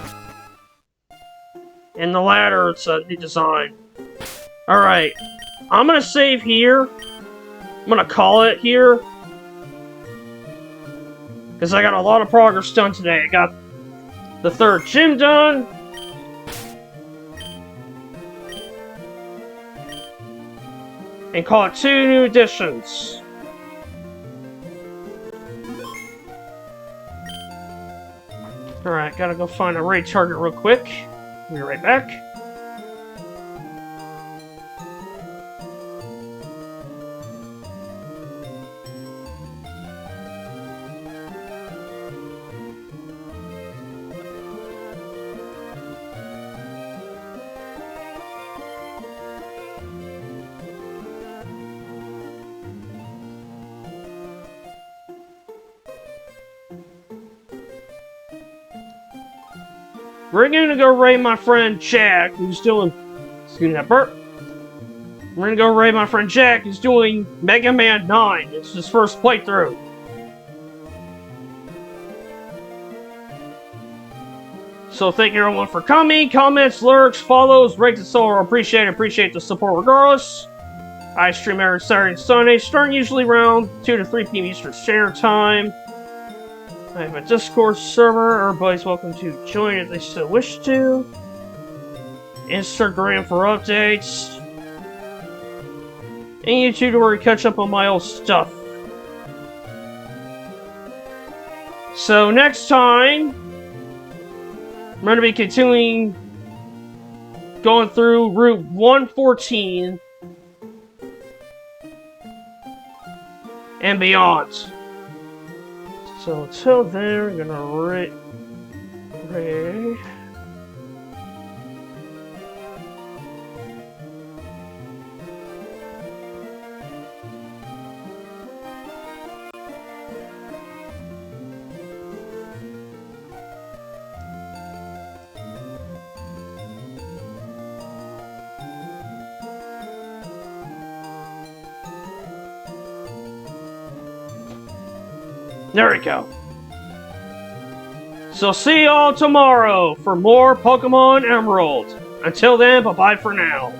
In the latter, it's a new design. Alright, I'm gonna save here. I'm gonna call it here. Because I got a lot of progress done today. I got the 3rd gym done. And call it 2 new additions. Alright, gotta go find a raid target real quick. Be right back. We're gonna go raid my friend Jack, who's doing... Excuse that burp. We're gonna go raid my friend Jack, who's doing Mega Man 9. It's his first playthrough. So thank you everyone for coming. Comments, lurks, follows, rates, and so on. Appreciate the support regardless. I stream every Saturday and Sunday, starting usually around 2 to 3 p.m. Eastern Standard Time. I have a Discord server. Everybody's welcome to join if they so wish to. Instagram for updates. And YouTube to where you catch up on my old stuff. So next time, I'm going to be continuing going through Route 114 and beyond. So until then, we're gonna raid. There we go. So see y'all tomorrow for more Pokemon Emerald. Until then, bye-bye for now.